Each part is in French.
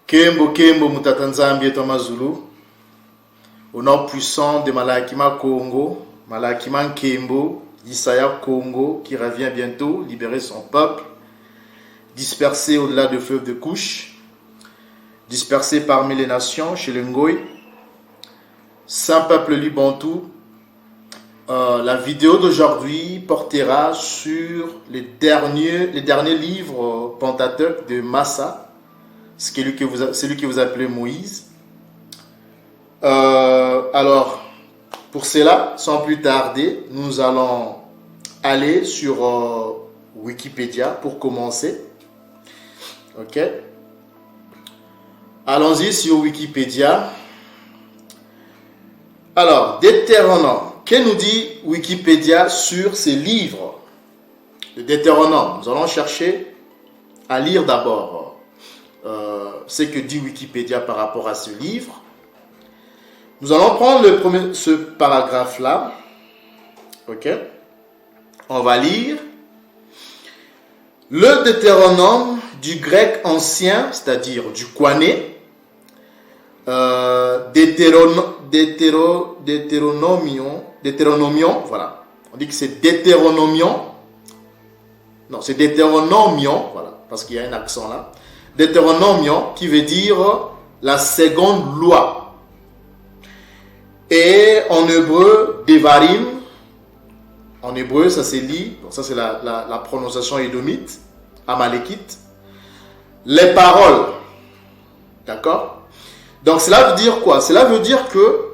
Kembo Kembo Mutatanzambi et Mazulu. Au nom puissant de Malakima Congo, Malakima Kembo, Isaya Congo, qui revient bientôt, libérer son peuple, dispersé au-delà du fleuve de Couche, dispersé parmi les nations, chez les Ngoï, Saint peuple Libantou. La vidéo d'aujourd'hui portera sur les derniers livres Pentateuque de Massa, celui que vous appelez Moïse. Alors, pour cela, sans plus tarder, nous allons aller sur Wikipédia pour commencer. Ok. Allons-y sur Wikipédia. Alors, Deutéronome. Que nous dit Wikipédia sur ces livres de Deutéronome? Nous allons chercher à lire d'abord ce que dit Wikipédia par rapport à ce livre. Nous allons prendre ce paragraphe-là. Ok. On va lire. Le Deutéronome du grec ancien, c'est-à-dire du Koiné, Deutéronomion, voilà. On dit que c'est Deutéronomion. Non, c'est Deutéronomion, voilà, parce qu'il y a un accent là. Deutéronomion, qui veut dire la seconde loi. Et en hébreu, Devarim. En hébreu, ça c'est lit. Donc ça c'est la prononciation édomite, amalekite. Les paroles. D'accord? Donc cela veut dire quoi? Cela veut dire que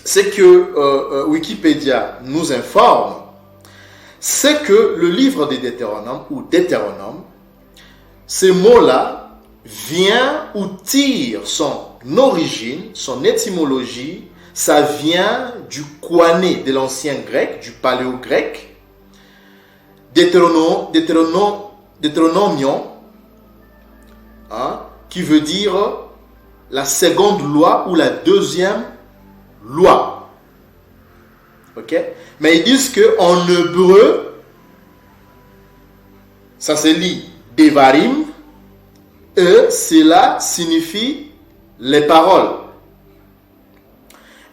c'est que Wikipédia nous informe, c'est que le livre de Deutéronome ou Deutéronome, ce mot-là vient ou tire son origine, son étymologie, ça vient du Koiné de l'ancien grec, du paléo-grec, Deutéronomion, hein, qui veut dire la seconde loi ou la deuxième loi. Ok? Mais ils disent qu'en hébreu, ça se lit Devarim, et cela signifie les paroles.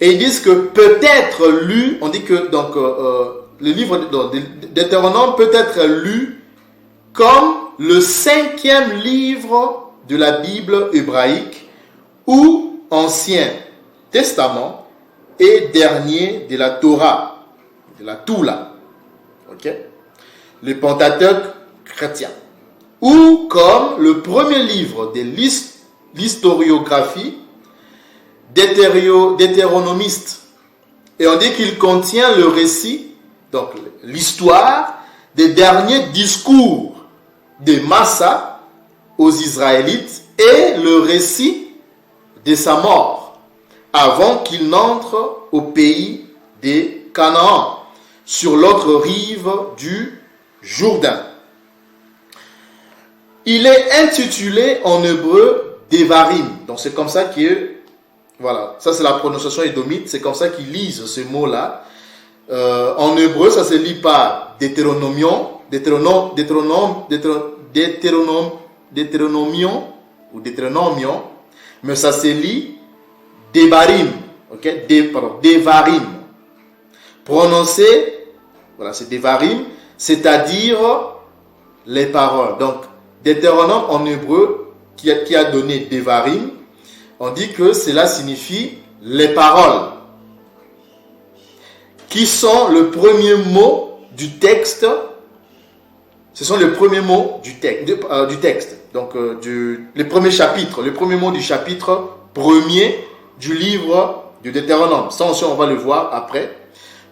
Et ils disent que peut-être lu, on dit que donc le livre de Deutéronome peut être lu comme le 5e livre de la Bible hébraïque ou Ancien Testament et dernier de la Torah, de la Toula, ok, le Pentateuque chrétien, ou comme le premier livre de l'historiographie deutéronomiste. Et on dit qu'il contient le récit, donc l'histoire des derniers discours de Massa aux Israélites et le récit de sa mort avant qu'il n'entre au pays des Canaan, sur l'autre rive du Jourdain. Il est intitulé en hébreu Devarim. Donc c'est comme ça que, voilà, ça c'est la prononciation édomite, c'est comme ça qu'ils lisent ce mot-là. En hébreu, ça se lit par Deutéronomion ou Deutéronomion, mais ça se lit Devarim, ok, Devarim, prononcé, voilà, c'est Devarim, c'est-à-dire les paroles. Donc, Deutéronome en hébreu, qui a donné Devarim, on dit que cela signifie les paroles, qui sont le premier mot du texte. Ce sont les premiers mots du texte. Donc, le premier chapitre, le premier mot du chapitre premier du livre du Deutéronome. Ça aussi, on va le voir après.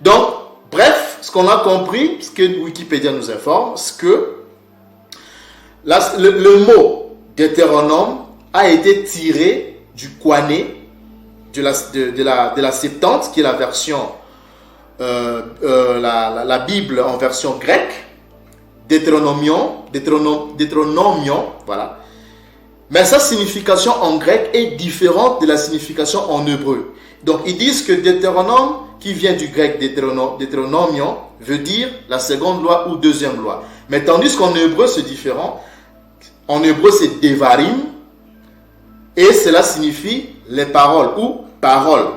Donc, bref, ce qu'on a compris, ce que Wikipédia nous informe, c'est que le mot Deutéronome a été tiré du Koiné, de la Septante, qui est la version, la Bible en version grecque, Deutéronomion, voilà. Mais sa signification en grec est différente de la signification en hébreu. Donc ils disent que Deutéronome, qui vient du grec Deutéronomion, veut dire la seconde loi ou deuxième loi. Mais tandis qu'en hébreu c'est différent. En hébreu c'est Devarim, Et cela signifie les paroles ou paroles.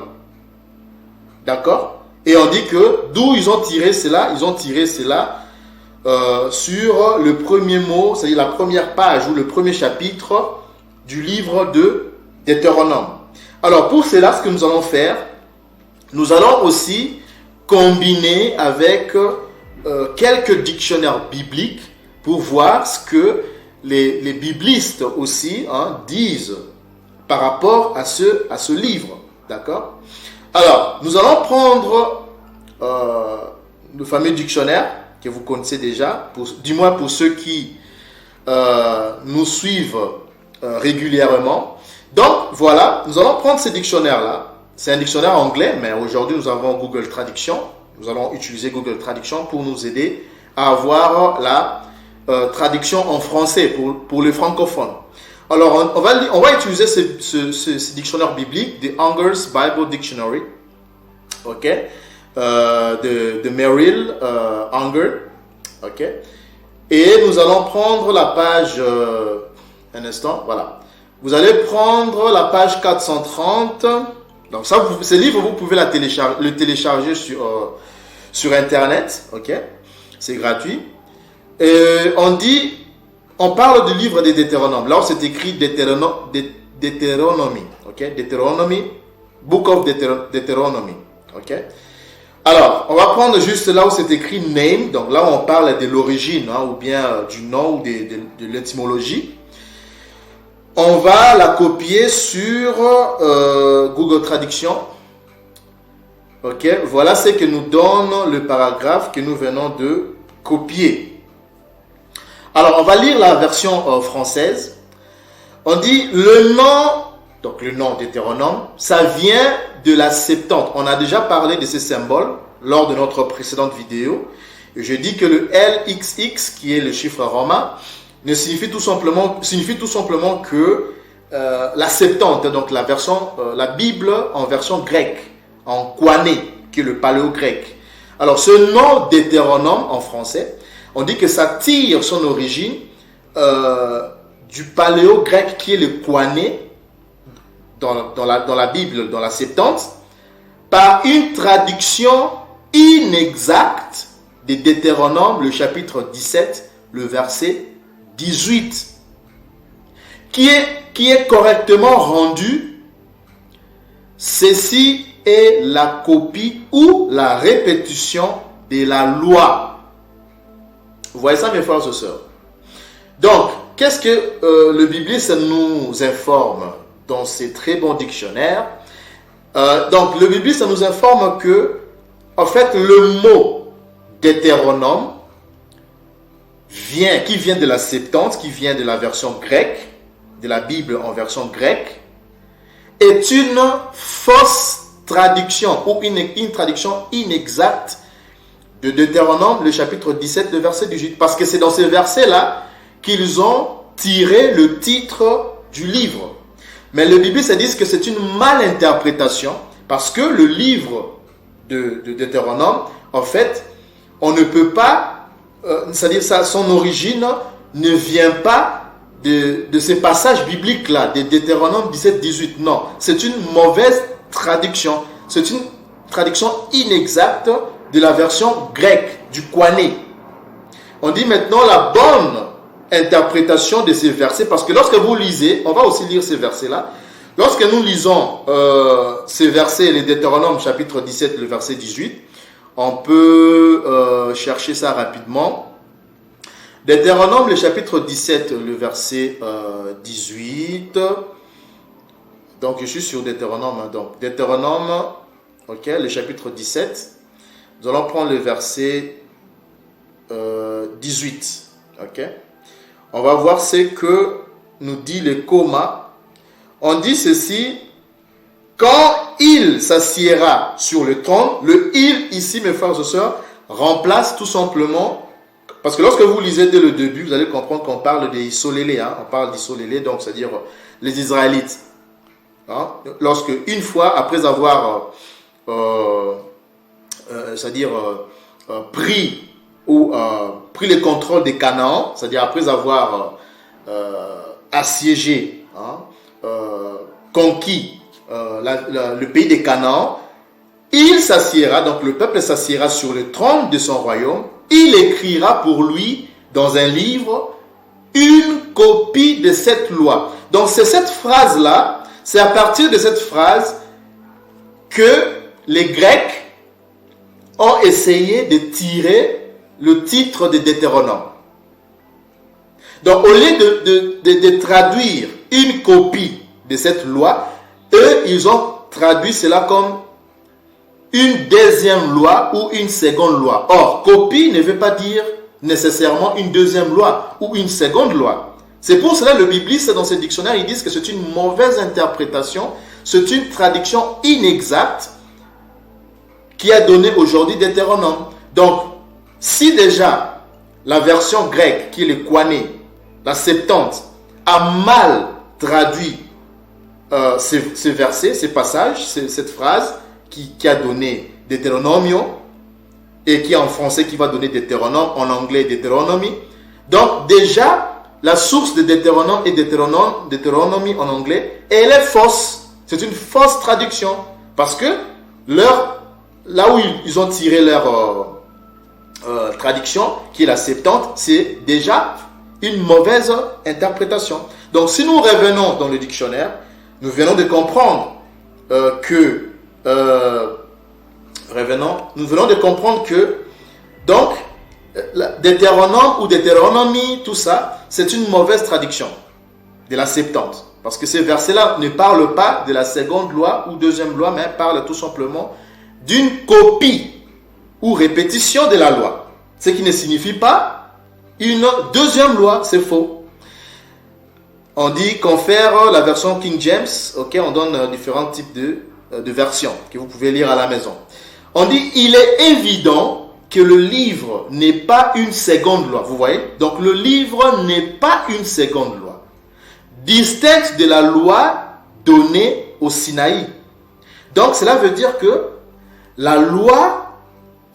D'accord? Et on dit que d'où ils ont tiré cela? Ils ont tiré cela sur le premier mot, c'est-à-dire la première page ou le premier chapitre du livre de Deutéronome. Alors pour cela, ce que nous allons faire, nous allons aussi combiner avec quelques dictionnaires bibliques pour voir ce que les biblistes aussi disent par rapport à ce livre. D'accord? Alors, nous allons prendre le fameux dictionnaire que vous connaissez déjà, du moins pour ceux qui nous suivent régulièrement. Donc, voilà, nous allons prendre ce dictionnaire-là. C'est un dictionnaire anglais, mais aujourd'hui, nous avons Google Traduction. Nous allons utiliser Google Traduction pour nous aider à avoir la traduction en français pour les francophones. Alors, on va utiliser ce dictionnaire biblique, The Unger's Bible Dictionary, ok, de Merrill Unger, ok. Et nous allons prendre la page, un instant, voilà. Vous allez prendre la page 430. Donc ça, ce livre, vous pouvez le télécharger sur Internet, ok. C'est gratuit. Et on parle du livre des Deutéronomes. Là où c'est écrit Deutéronomie, ok. Deutéronomie, Book of Deuteronomy, ok. Alors, on va prendre juste là où c'est écrit name, donc là où on parle de l'origine, ou bien du nom ou de l'étymologie. On va la copier sur Google Traduction. Ok, voilà ce que nous donne le paragraphe que nous venons de copier. Alors, on va lire la version française. On dit le nom, donc le nom Deutéronome, ça vient de la Septante. On a déjà parlé de ce symbole lors de notre précédente vidéo. Et je dis que le LXX, qui est le chiffre romain, signifie tout simplement que la Septante, donc la Bible en version grecque, en koiné, qui est le paléo-grec. Alors ce nom Deutéronome en français, on dit que ça tire son origine du paléo-grec qui est le koiné dans la Bible, dans la Septante, par une traduction inexacte de Deutéronome, le chapitre 17, le verset 18, qui est correctement rendu. Ceci est la copie ou la répétition de la loi. Vous voyez ça, mes frères et sœurs? Donc, qu'est-ce que le bibliste nous informe dans ces très bons dictionnaires? Donc, le bibliste nous informe que, en fait, le mot Deutéronome qui vient de la Septante, qui vient de la version grecque, de la Bible en version grecque, est une fausse traduction ou une traduction inexacte de Deutéronome, le chapitre 17, le verset 18. Parce que c'est dans ces versets-là qu'ils ont tiré le titre du livre. Mais le bibliste dit que c'est une malinterprétation parce que le livre de Deutéronome, en fait, on ne peut pas, c'est-à-dire son origine ne vient pas de ces passages bibliques-là, de Deutéronome 17, 18. Non, c'est une mauvaise traduction. C'est une traduction inexacte de la version grecque, du koiné. On dit maintenant la bonne interprétation de ces versets, parce que lorsque vous lisez, on va aussi lire ces versets-là, lorsque nous lisons ces versets, les Deutéronome chapitre 17, le verset 18, on peut chercher ça rapidement. Deutéronome, le chapitre 17, le verset 18. Donc, je suis sur Deutéronome. Donc, Deutéronome, ok, le chapitre 17. Nous allons prendre le verset 18. Ok. On va voir ce que nous dit le comma. On dit ceci. Quand il s'assiera sur le trône, le il ici, mes frères et sœurs, remplace tout simplement. Parce que lorsque vous lisez dès le début, vous allez comprendre qu'on parle des Isolélés. On parle d'Isolélés, donc c'est-à-dire les Israélites. Lorsque, une fois, après avoir pris le contrôle des Canaan, c'est-à-dire après avoir assiégé conquis le pays de Canaan, il s'assiera, donc le peuple s'assiera sur le trône de son royaume, il écrira pour lui dans un livre une copie de cette loi. Donc c'est cette phrase-là, c'est à partir de cette phrase que les Grecs ont essayé de tirer le titre de Deutéronome. Donc au lieu de traduire une copie de cette loi, eux, ils ont traduit cela comme une deuxième loi ou une seconde loi. Or, copie ne veut pas dire nécessairement une deuxième loi ou une seconde loi. C'est pour cela que le bibliste, dans ses dictionnaires, ils disent que c'est une mauvaise interprétation, c'est une traduction inexacte qui a donné aujourd'hui Deutéronome. Donc, si déjà la version grecque, qui est le Koiné, la Septante, a mal traduit ces versets, ces passages, cette phrase qui a donné Deutéronomio, et qui est en français qui va donner Deutéronome, en anglais Deutéronomie. Donc déjà, la source de Deutéronome et Deutéronomie en anglais, elle est fausse. C'est une fausse traduction. Parce que là où ils ont tiré leur traduction, qui est la Septante, c'est déjà une mauvaise interprétation. Donc si nous revenons dans le dictionnaire, nous venons de comprendre donc Deutéronome ou Deutéronomie, tout ça, c'est une mauvaise traduction de la Septante. Parce que ces versets-là ne parlent pas de la seconde loi ou deuxième loi, mais parlent tout simplement d'une copie ou répétition de la loi. Ce qui ne signifie pas une deuxième loi, c'est faux. On dit qu'on fait la version King James, ok, on donne différents types de versions que vous pouvez lire à la maison. On dit, il est évident que le livre n'est pas une seconde loi. Vous voyez? Donc le livre n'est pas une seconde loi, distincte de la loi donnée au Sinaï. Donc cela veut dire que la loi,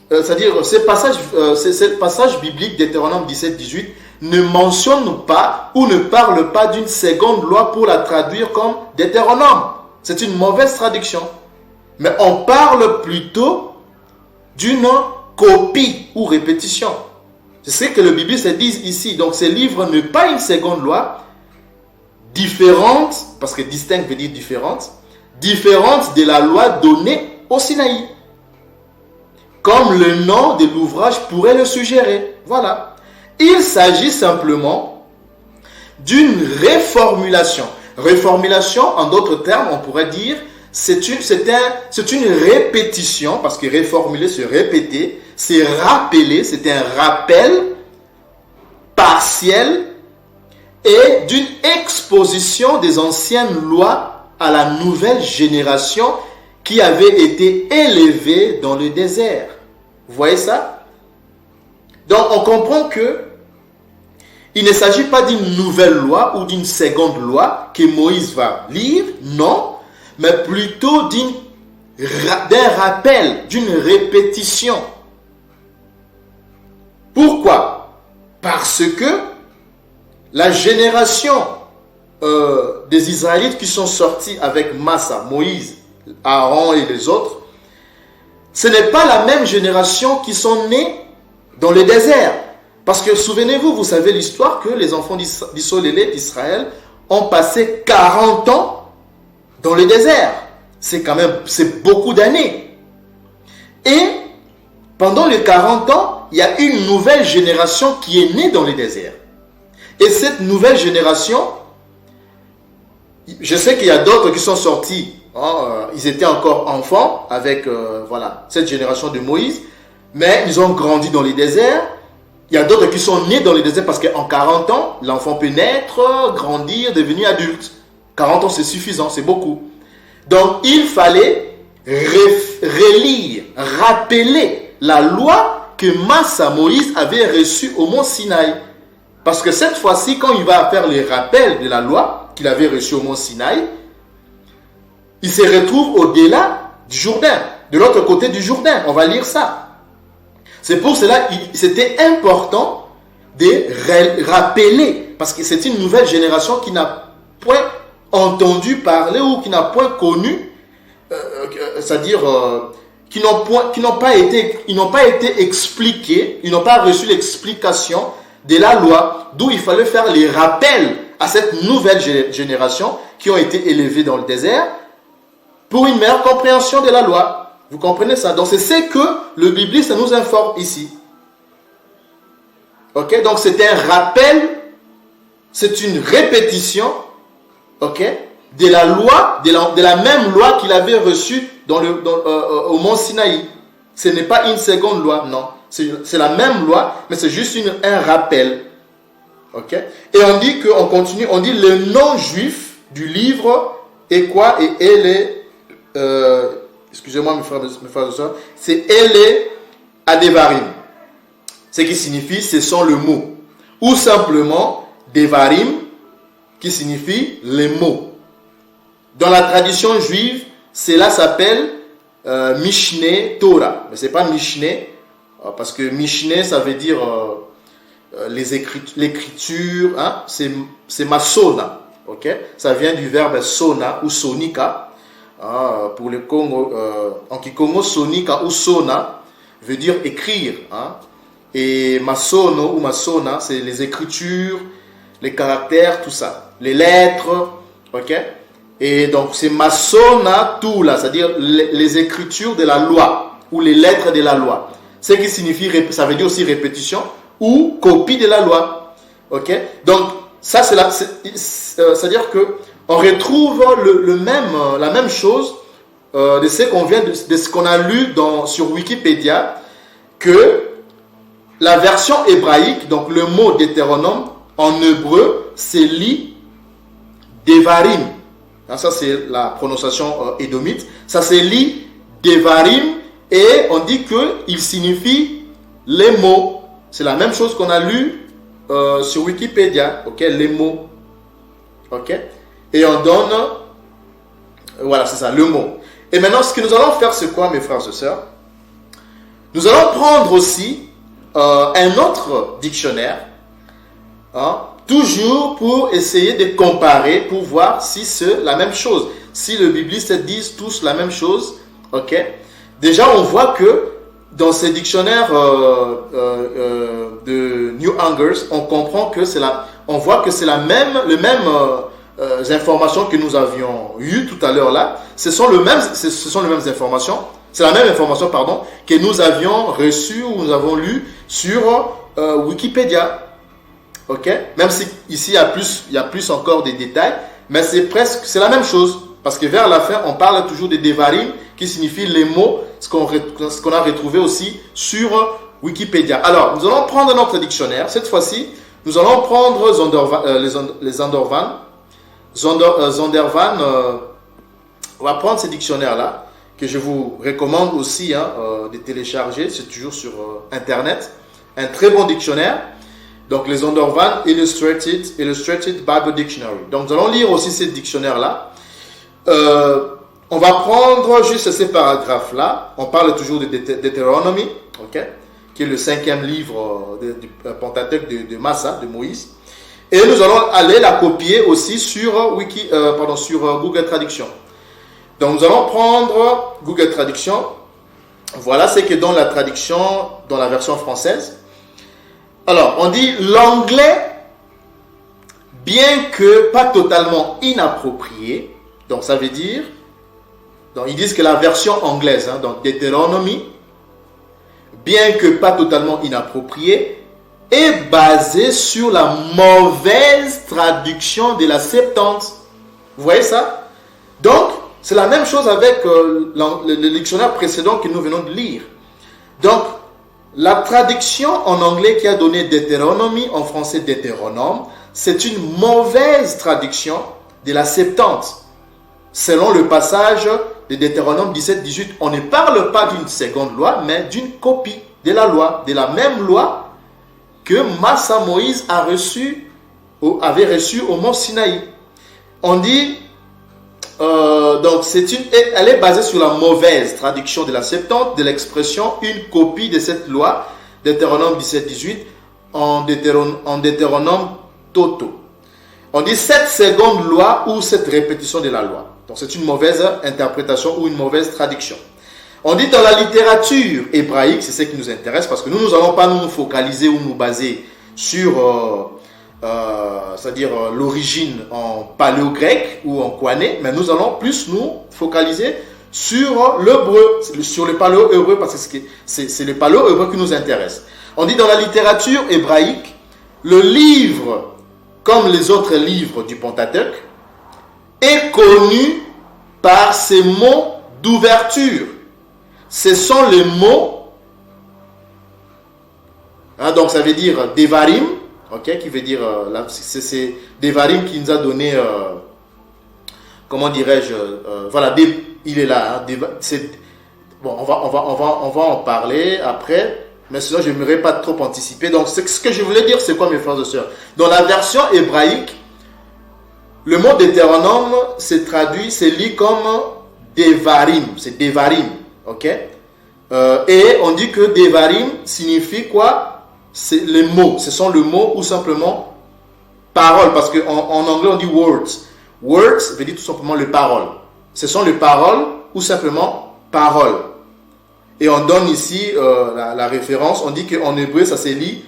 c'est-à-dire ce passage biblique Deutéronome 17-18 ne mentionne pas ou ne parle pas d'une seconde loi pour la traduire comme Deutéronome. C'est une mauvaise traduction. Mais on parle plutôt d'une copie ou répétition. C'est ce que le bibliste dit ici. Donc ce livre n'est pas une seconde loi, différente, parce que distinct veut dire différente de la loi donnée au Sinaï. Comme le nom de l'ouvrage pourrait le suggérer. Voilà. Il s'agit simplement d'une réformulation. Réformulation, en d'autres termes, on pourrait dire, c'est une répétition, parce que réformuler, c'est répéter, c'est rappeler, c'est un rappel partiel et d'une exposition des anciennes lois à la nouvelle génération qui avait été élevée dans le désert. Vous voyez ça? Donc on comprend que il ne s'agit pas d'une nouvelle loi ou d'une seconde loi que Moïse va lire, non, mais plutôt d'un rappel, d'une répétition. Pourquoi? Parce que la génération des Israélites qui sont sortis avec Massa, Moïse, Aaron et les autres, ce n'est pas la même génération qui sont nés dans le désert. Parce que souvenez-vous, vous savez l'histoire que les enfants d'Israël ont passé 40 ans dans le désert. C'est beaucoup d'années. Et pendant les 40 ans, il y a une nouvelle génération qui est née dans le désert. Et cette nouvelle génération, je sais qu'il y a d'autres qui sont sortis, ils étaient encore enfants avec cette génération de Moïse, mais ils ont grandi dans les déserts. Il y a d'autres qui sont nés dans les déserts parce qu'en 40 ans, l'enfant peut naître, grandir, devenir adulte. 40 ans, c'est suffisant, c'est beaucoup. Donc, il fallait relire, rappeler la loi que Massa, Moïse, avait reçue au mont Sinaï. Parce que cette fois-ci, quand il va faire les rappels de la loi qu'il avait reçue au mont Sinaï, il se retrouve au-delà du Jourdain, de l'autre côté du Jourdain. On va lire ça. C'est pour cela que c'était important de rappeler, parce que c'est une nouvelle génération qui n'a point entendu parler ou qui n'a point connu, c'est-à-dire qui n'ont pas été expliqués, ils n'ont pas reçu l'explication de la loi, d'où il fallait faire les rappels à cette nouvelle génération qui ont été élevés dans le désert pour une meilleure compréhension de la loi. Vous comprenez ça? Donc c'est ce que le bibliste nous informe ici. Ok? Donc c'est un rappel, c'est une répétition, ok, de la loi, de la même loi qu'il avait reçue au mont Sinaï. Ce n'est pas une seconde loi, non. C'est la même loi, mais c'est juste un rappel. Ok? Et on dit qu'on continue, on dit le nom juif du livre est quoi? Et elle est, excusez-moi mes frères et sœurs, c'est elle est Adevarim. Ce qui signifie, ce sont le mot. Ou simplement Devarim, qui signifie les mots. Dans la tradition juive, cela s'appelle Mishneh Torah. Mais ce n'est pas Mishneh, parce que Mishneh, ça veut dire l'écriture, hein? C'est Masona. Okay? Ça vient du verbe sona ou sonika. Pour le Congo, en Kikongo, sonika ou sona veut dire écrire. Hein? Et masono ou masona, c'est les écritures, les caractères, tout ça. Les lettres, ok? Et donc c'est masona tout là, c'est-à-dire les écritures de la loi ou les lettres de la loi. Ce qui signifie, ça veut dire aussi répétition ou copie de la loi. Ok? Donc ça c'est-à-dire que on retrouve la même chose de ce qu'on a lu sur Wikipédia, que la version hébraïque, donc le mot Deutéronome en hébreu, c'est li Devarim. Ça c'est la prononciation édomite. Ça c'est li Devarim et on dit qu'il signifie les mots. C'est la même chose qu'on a lu sur Wikipédia. Ok, les mots. Ok. Et on donne, voilà, c'est ça, le mot. Et maintenant, ce que nous allons faire, c'est quoi, mes frères et sœurs? Nous allons prendre aussi un autre dictionnaire, hein, toujours pour essayer de comparer, pour voir si c'est la même chose. Si les biblistes disent tous la même chose, ok. Déjà, on voit que dans ces dictionnaires de New Hangers, on comprend que on voit que c'est les mêmes informations que nous avions eues tout à l'heure là. Ce sont les mêmes informations. C'est la même information, pardon, que nous avions reçue ou nous avons lu sur Wikipédia. Ok? Même si ici il y a plus encore des détails, mais c'est la même chose. Parce que vers la fin, on parle toujours de Devarim, qui signifie les mots, ce qu'on a retrouvé aussi sur Wikipédia. Alors, nous allons prendre notre dictionnaire. Cette fois-ci, nous allons prendre les Zondervan. On va prendre ces dictionnaires-là, que je vous recommande aussi de télécharger. C'est toujours sur Internet. Un très bon dictionnaire. Donc, les Zondervan Illustrated Bible Dictionary. Donc, nous allons lire aussi ces dictionnaires-là. On va prendre juste ces paragraphes-là. On parle toujours de Deutéronomie, okay, qui est le 5e livre du Pentateuque de Massa, de Moïse. Et nous allons aller la copier aussi sur Google Traduction. Donc nous allons prendre Google Traduction. Voilà ce que dans la traduction, dans la version française. Alors, on dit l'anglais, bien que pas totalement inapproprié. Donc ça veut dire, donc ils disent que la version anglaise, donc Deutéronomie, bien que pas totalement inappropriée, est basée sur la mauvaise traduction de la Septante. Vous voyez ça? Donc, c'est la même chose avec le dictionnaire précédent que nous venons de lire. Donc, la traduction en anglais qui a donné Deutéronomie, en français Deutéronome, c'est une mauvaise traduction de la Septante. Selon le passage de Deutéronome 17-18, on ne parle pas d'une seconde loi, mais d'une copie de la loi, de la même loi que Massa Moïse avait reçue au mont Sinaï. On dit, donc elle est basée sur la mauvaise traduction de la Septante, de l'expression une copie de cette loi, Deutéronome 17-18, en Deutéronome Toto. On dit cette seconde loi ou cette répétition de la loi. Donc c'est une mauvaise interprétation ou une mauvaise traduction. On dit dans la littérature hébraïque, c'est ce qui nous intéresse, parce que nous n'allons pas nous focaliser ou nous baser sur c'est-à-dire l'origine en paléo-grec ou en koiné, mais nous allons plus nous focaliser sur l'hébreu, sur le paléo-hébreu, parce que c'est le paléo-hébreu qui nous intéresse. On dit dans la littérature hébraïque, le livre, comme les autres livres du Pentateuque, est connu par ses mots d'ouverture. Ce sont les mots, donc ça veut dire Devarim, qui veut dire, c'est Devarim qui nous a donné, comment dirais-je, voilà, il est là, bon, on va en parler après, mais sinon je n'aimerais pas trop anticiper. Donc ce que je voulais dire, c'est quoi, mes frères et sœurs? Dans la version hébraïque, le mot Deutéronome c'est traduit, c'est lu comme Devarim, c'est Devarim, et on dit que Devarim signifie quoi? C'est les mots, ce sont les mots ou simplement paroles, parce qu'en anglais on dit words. Words veut dire tout simplement les paroles. Ce sont les paroles ou simplement paroles. Et on donne ici la référence, on dit qu'en hébreu ça se lit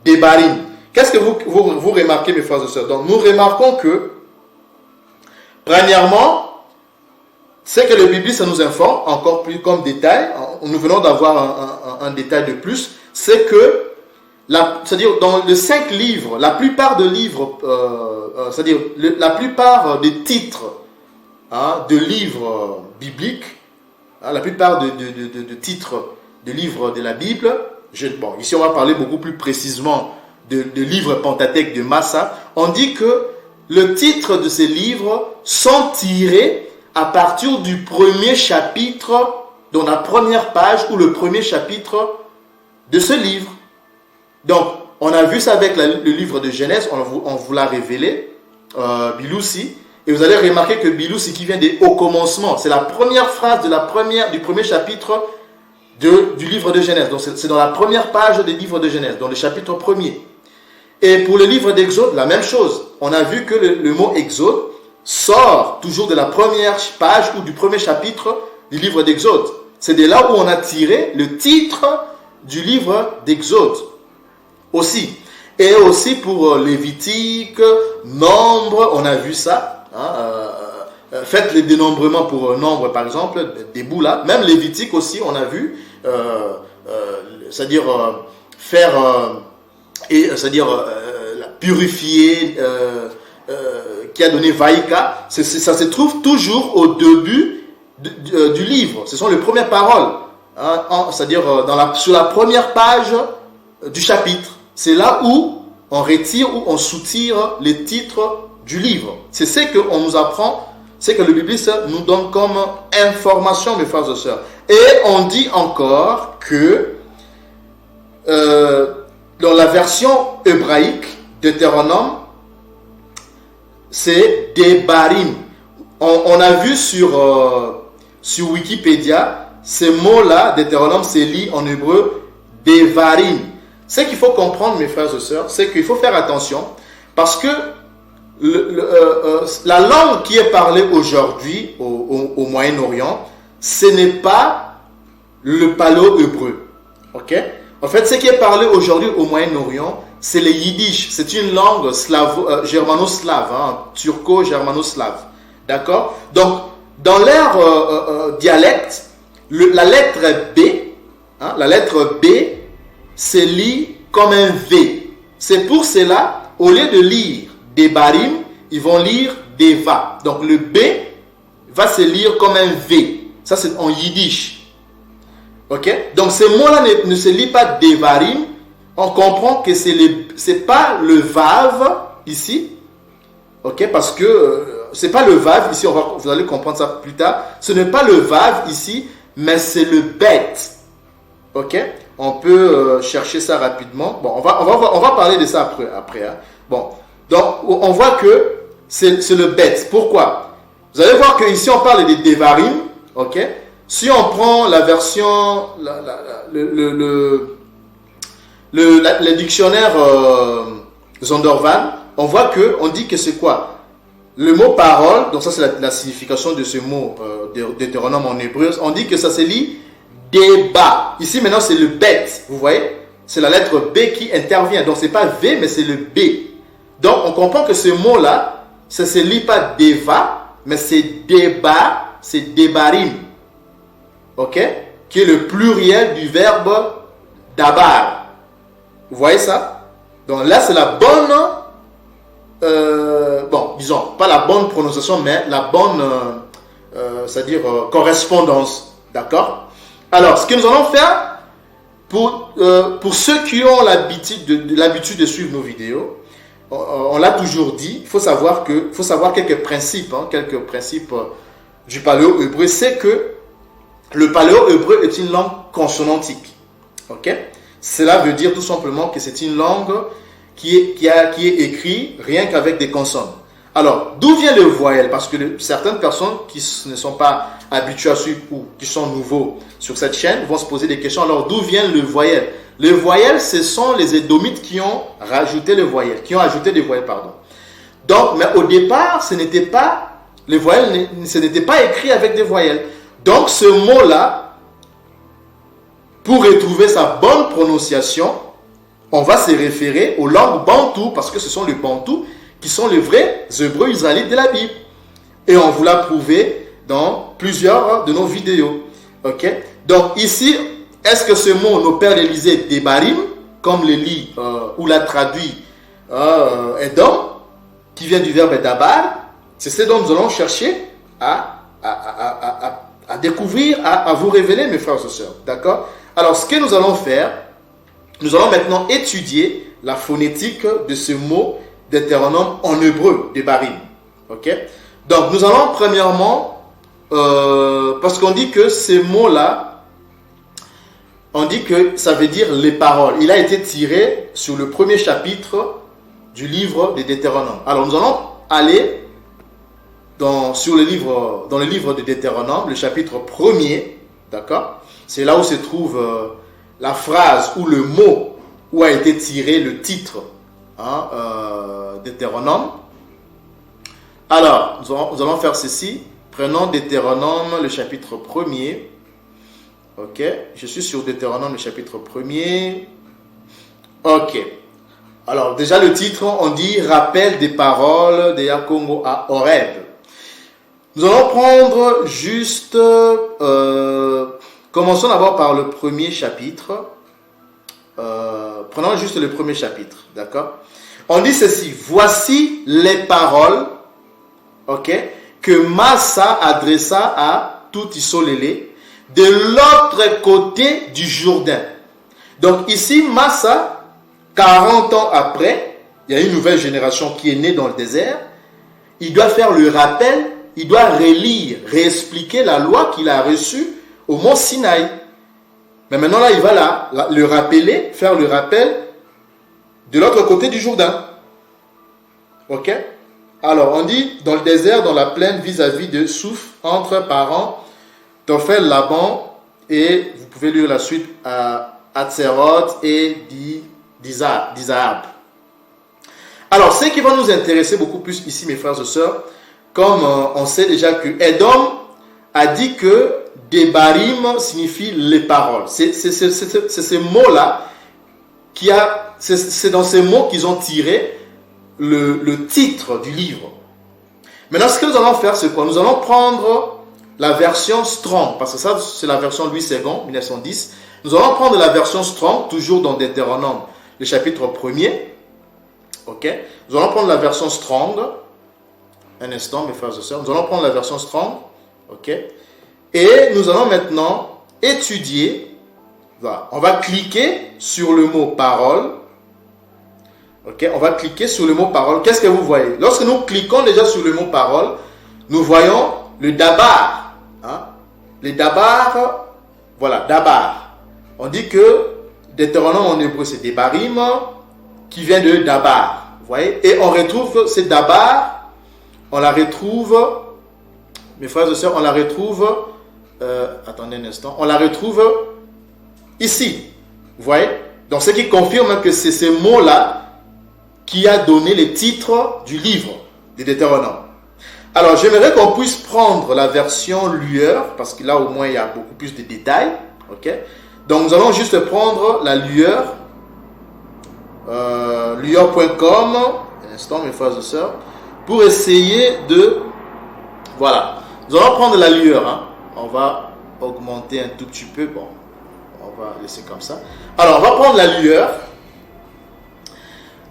Devarim. Qu'est-ce que vous remarquez, mes frères et sœurs? Donc nous remarquons que, premièrement, c'est que le Bible, ça nous informe encore plus comme détail, nous venons d'avoir un détail de plus, c'est que, c'est-à-dire dans les 5 livres, la plupart des livres, c'est-à-dire la plupart des titres de livres bibliques, la plupart de titres de livres de la Bible, bon, ici on va parler beaucoup plus précisément de livres Pentateuque de Massa, on dit que le titre de ces livres sont tirés à partir du premier chapitre, dans la première page ou le premier chapitre de ce livre. Donc, on a vu ça avec le livre de Genèse, on vous l'a révélé, Biloussi, et vous allez remarquer que Biloussi qui vient au commencement, c'est la première phrase du premier chapitre du livre de Genèse. Donc, c'est dans la première page du livre de Genèse, dans le chapitre premier. Et pour le livre d'Exode, la même chose. On a vu que le mot Exode sort toujours de la première page ou du premier chapitre du livre d'Exode. C'est de là où on a tiré le titre du livre d'Exode aussi. Et aussi pour Lévitique, Nombre, on a vu ça. Faites les dénombrements pour Nombre, par exemple, des bouts là. Même Lévitique aussi, on a vu. C'est-à-dire faire... c'est-à-dire purifier, qui a donné Vaïka, ça se trouve toujours au début du livre. Ce sont les premières paroles, c'est-à-dire sur la première page du chapitre. C'est là où on retire ou on soutire les titres du livre. C'est ce qu'on nous apprend, c'est que le bibliste nous donne comme information, mes frères et sœurs. Et on dit encore que dans la version hébraïque Deutéronome, c'est Devarim. On a vu sur Wikipédia, ces mots-là, Deutéronome, c'est dit en hébreu Devarim. Ce qu'il faut comprendre, mes frères et sœurs, c'est qu'il faut faire attention, parce que la langue qui est parlée aujourd'hui au Moyen-Orient, ce n'est pas le paléo-hébreu. En fait, ce qui est parlé aujourd'hui au Moyen-Orient, c'est le yiddish. C'est une langue germano-slave, turco-germano-slave. D'accord? Donc, dans leur dialecte, la lettre B, c'est lit comme un V. C'est pour cela, au lieu de lire Devarim, ils vont lire Deva. Donc, le B va se lire comme un V. Ça, c'est en yiddish. Donc ces mots-là ne se lisent pas Devarim. On comprend que c'est pas le Vav ici. Parce que c'est pas le Vav ici, vous allez comprendre ça plus tard. Ce n'est pas le Vav ici, mais c'est le Bet. On peut chercher ça rapidement. Bon, on va parler de ça après. Bon, donc on voit que c'est le Bet. Pourquoi? Vous allez voir que ici on parle de Devarim. Si on prend la version, le dictionnaire Zondervan, on voit on dit que c'est quoi? Le mot parole, donc ça c'est la signification de ce mot Deutéronome en hébreu, on dit que ça se lit débat. Ici maintenant c'est le bet, vous voyez? C'est la lettre B qui intervient, donc c'est pas V mais c'est le B. Donc on comprend que ce mot-là, ça se lit pas deva, mais c'est débat, c'est débarim. Ok? Qui est le pluriel du verbe dabar. Vous voyez ça? Donc là, c'est la bonne, bon, disons, pas la bonne prononciation, mais la bonne, c'est-à-dire correspondance. D'accord? Alors, ce que nous allons faire, pour ceux qui ont l'habitude de suivre nos vidéos, on l'a toujours dit, il faut savoir quelques principes, du paléo-hébreu. C'est que le paléo-hébreu est une langue consonantique. Ok? Cela veut dire tout simplement que c'est une langue qui est écrite rien qu'avec des consonnes. Alors, d'où vient le voyelle? Parce que certaines personnes qui ne sont pas habituées à suivre ou qui sont nouveaux sur cette chaîne vont se poser des questions. Alors, d'où vient le voyelle? Le voyelle, ce sont les Édomites qui ont rajouté le voyelle, qui ont ajouté des voyelles, pardon. Donc, mais au départ, ce n'était pas écrit avec des voyelles. Donc, ce mot-là, pour retrouver sa bonne prononciation, on va se référer aux langues bantoues, parce que ce sont les bantous qui sont les vrais Hébreux israélites de la Bible. Et on vous l'a prouvé dans plusieurs de nos vidéos. Ok? Donc, ici, est-ce que ce mot, nos pères l'Élysée, débarim, comme le lit ou l'a traduit Edom, qui vient du verbe dabar, c'est ce dont nous allons chercher à découvrir, à vous révéler, mes frères et sœurs. D'accord? Alors, ce que nous allons faire, nous allons maintenant étudier la phonétique de ce mot Deutéronome en hébreu, débarim. Ok? Donc, nous allons premièrement, parce qu'on dit que ces mots-là, on dit que ça veut dire les paroles. Il a été tiré sur le premier chapitre du livre de Deutéronome. Alors, nous allons aller dans le livre de Deutéronome, le chapitre 1er, d'accord? C'est là où se trouve la phrase ou le mot où a été tiré le titre Deutéronome. Alors, nous allons faire ceci. Prenons Deutéronome, le chapitre 1er. Ok, je suis sur Deutéronome, le chapitre 1er. Ok. Alors, déjà le titre, on dit « Rappel des paroles de Yakongo à Horeb ». Nous allons prendre juste... commençons d'abord par le premier chapitre. Prenons juste le premier chapitre, d'accord? On dit ceci, « Voici les paroles que Massa adressa à tout Isolélé de l'autre côté du Jourdain. » Donc ici, Massa, 40 ans après, il y a une nouvelle génération qui est née dans le désert. Il doit faire le rappel, il doit relire, réexpliquer la loi qu'il a reçue au mont Sinaï. Mais maintenant là, il va le rappeler, faire le rappel de l'autre côté du Jourdain. Ok? Alors, on dit dans le désert, dans la plaine, vis-à-vis de Souf, entre parents, Tophel, Laban, et vous pouvez lire la suite à Hatzeroth et d'Isahab. Alors, ce qui va nous intéresser beaucoup plus ici, mes frères et sœurs, comme on sait déjà que Edom a dit que Débarim signifie les paroles. C'est ces mots-là, c'est dans ces mots qu'ils ont tiré le titre du livre. Maintenant, ce que nous allons faire, c'est quoi? Nous allons prendre la version Strong, parce que ça, c'est la version Louis II, 1910. Nous allons prendre la version Strong, toujours dans Deutéronome, le chapitre 1er. Ok? Nous allons prendre la version Strong. Un instant, mes frères et sœurs. Nous allons prendre la version Strong. Ok? Et nous allons maintenant étudier. Voilà. On va cliquer sur le mot parole. Ok? On va cliquer sur le mot parole. Qu'est-ce que vous voyez? Lorsque nous cliquons déjà sur le mot parole, nous voyons le dabar. Le dabar, voilà, dabar. On dit que Deutéronome en hébreu c'est débarim, qui vient de dabar. Vous voyez? Et on retrouve ce dabar, on la retrouve, mes frères et sœurs, on la retrouve, attendez un instant, on la retrouve ici. Vous voyez? Donc ce qui confirme que c'est ces mots-là qui a donné le titre du livre de Deutéronome. Alors, j'aimerais qu'on puisse prendre la version Lueur, parce que là, au moins, il y a beaucoup plus de détails. Ok? Donc, nous allons juste prendre la Lueur, lueur.com, un instant, mes frères et sœurs, pour essayer de... Voilà. Nous allons prendre la Lueur. Hein. On va augmenter un tout petit peu. Bon, on va laisser comme ça. Alors, on va prendre la Lueur.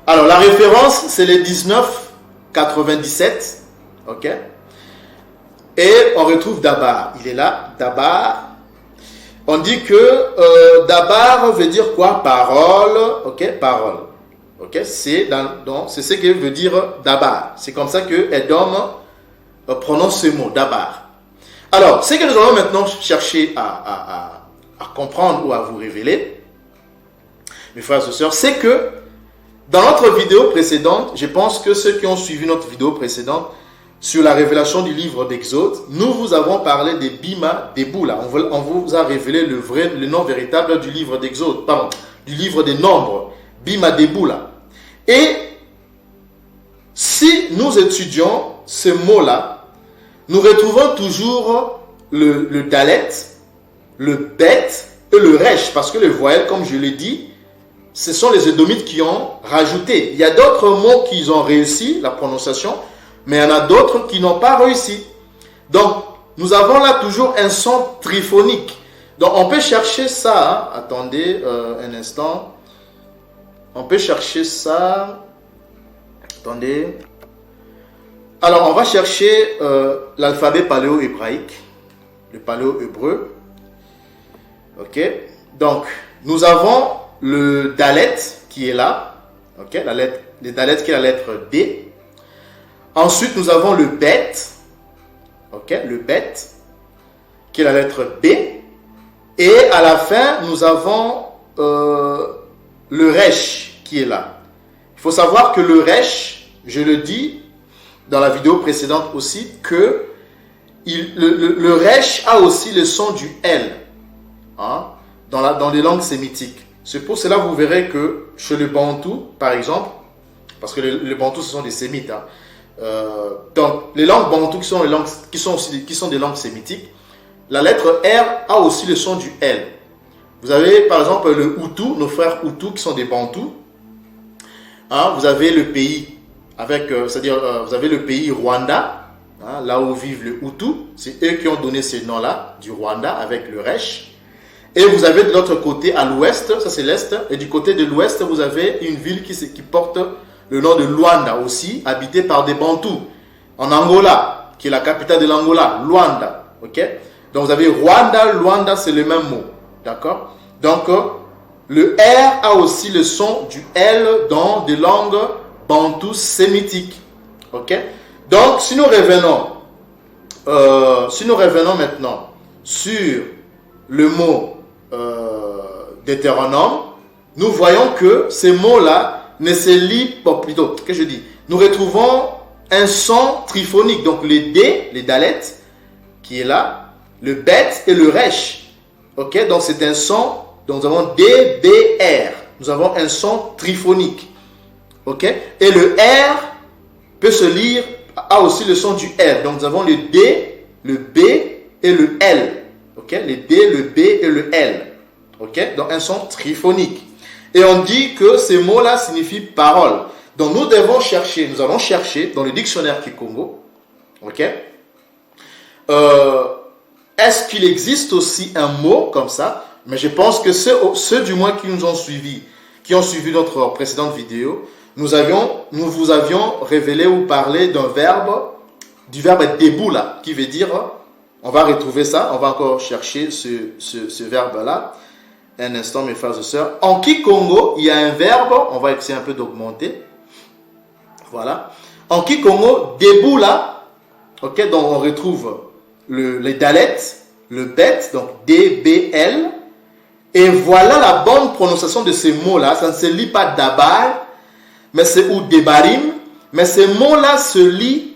Alors, la référence, c'est le 1997. Ok? Et on retrouve Dabar. Il est là, Dabar. On dit que Dabar veut dire quoi? Parole. Ok? Parole. Ok? C'est ce que veut dire Dabar. C'est comme ça que Edom prononce ce mot, Dabar. Alors, ce que nous allons maintenant chercher à comprendre ou à vous révéler, mes frères et sœurs, c'est que dans notre vidéo précédente, je pense que ceux qui ont suivi notre vidéo précédente sur la révélation du livre d'Exode, nous vous avons parlé des Bima, des Boula. On vous a révélé le nom véritable du livre d'Exode, pardon, du livre des nombres, Bima, des Boula. Et si nous étudions ce mot-là, nous retrouvons toujours le Dalet, le Bet et le Resh, parce que les voyelles, comme je l'ai dit, ce sont les Édomites qui ont rajouté. Il y a d'autres mots qui ont réussi la prononciation, mais il y en a d'autres qui n'ont pas réussi. Donc, nous avons là toujours un son triphonique. Donc, on peut chercher ça. Hein. Attendez un instant. On peut chercher ça. Attendez. Alors, on va chercher l'alphabet paléo-hébraïque. Le paléo-hébreu. Ok. Donc, nous avons le Dalet qui est là. Ok. Le Dalet qui est la lettre D. Ensuite, nous avons le Bet, ok, le Bet, qui est la lettre B. Et à la fin, nous avons le Resh, qui est là. Il faut savoir que le Resh, je le dis dans la vidéo précédente aussi, que le Resh a aussi le son du L, hein, dans les langues sémitiques. C'est pour cela que vous verrez que chez le Bantou, par exemple, parce que le Bantou, ce sont des sémites, hein, donc les langues bantou qui sont des langues sémitiques, la lettre R a aussi le son du L. Vous avez par exemple le Hutu, nos frères Hutu qui sont des bantous. Hein, vous avez le pays vous avez le pays Rwanda, hein, là où vivent les Hutus. C'est eux qui ont donné ce nom-là du Rwanda avec le Resh. Et vous avez de l'autre côté à l'ouest, ça c'est l'est, et du côté de l'ouest vous avez une ville qui porte le nom de Luanda aussi, habité par des Bantous. En Angola, qui est la capitale de l'Angola, Luanda. Ok? Donc vous avez Rwanda, Luanda, c'est le même mot. D'accord? Donc le R a aussi le son du L dans des langues bantoues sémitiques. Ok? Donc si nous revenons maintenant sur le mot Deutéronome, nous voyons que ces mots-là ne se lit pas, plutôt, que je dis, nous retrouvons un son triphonique, donc le D, les Dalet, qui est là, le Bet et le Resh. Ok, donc c'est un son, donc nous avons D, B, R. Nous avons un son triphonique. Ok, et le R peut se lire, a aussi le son du R. Donc nous avons le D, le B et le L. Ok, le D, le B et le L. Ok, donc un son triphonique. Et on dit que ces mots-là signifient parole. Donc nous allons chercher dans le dictionnaire Kikongo, ok, est-ce qu'il existe aussi un mot comme ça? Mais je pense que ceux du moins qui nous ont suivis, qui ont suivi notre précédente vidéo, nous vous avions révélé ou parlé du verbe déboula, qui veut dire, on va retrouver ça, on va encore chercher ce verbe-là. Un instant, mes frères et sœurs. En Kikongo, il y a un verbe, on va essayer un peu d'augmenter. Voilà. En Kikongo, déboula, ok, donc on retrouve les Dalet, le Bet, donc D-B-L. Et voilà la bonne prononciation de ces mots-là. Ça ne se lit pas Dabar, mais c'est ou Debarim, mais ces mots-là se lit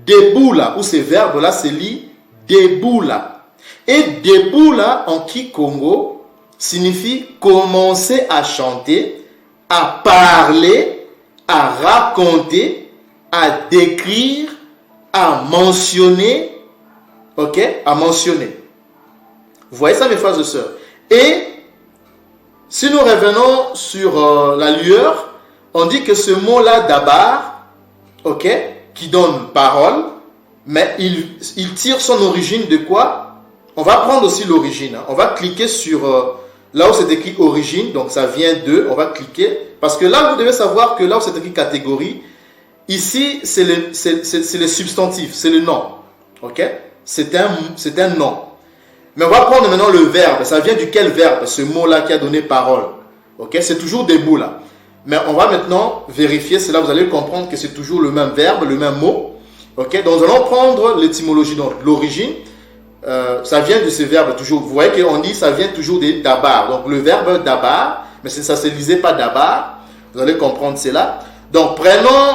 déboula, ou ces verbes-là se lit déboula. Et déboula en Kikongo signifie commencer à chanter, à parler, à raconter, à décrire, à mentionner, ok, à mentionner. Vous voyez ça, mes frères et sœurs? Et si nous revenons sur la lueur, on dit que ce mot-là, dabar, ok, qui donne parole, mais il tire son origine de quoi? On va prendre aussi l'origine. Hein. On va cliquer sur là où c'est écrit origine, donc ça vient de, on va cliquer. Parce que là, vous devez savoir que là où c'est écrit catégorie, ici, c'est le substantif, c'est le nom. Ok? C'est un nom. Mais on va prendre maintenant le verbe. Ça vient duquel verbe? Ce mot-là qui a donné parole. Ok? C'est toujours debout là. Mais on va maintenant vérifier. C'est là vous allez comprendre que c'est toujours le même verbe, le même mot. Ok? Donc nous allons prendre l'étymologie. Donc l'origine, ça vient de ce verbe toujours. Vous voyez qu'on dit ça vient toujours de dabar. Donc le verbe dabar, mais ça ne se lisait pas dabar. Vous allez comprendre cela. Donc prenons.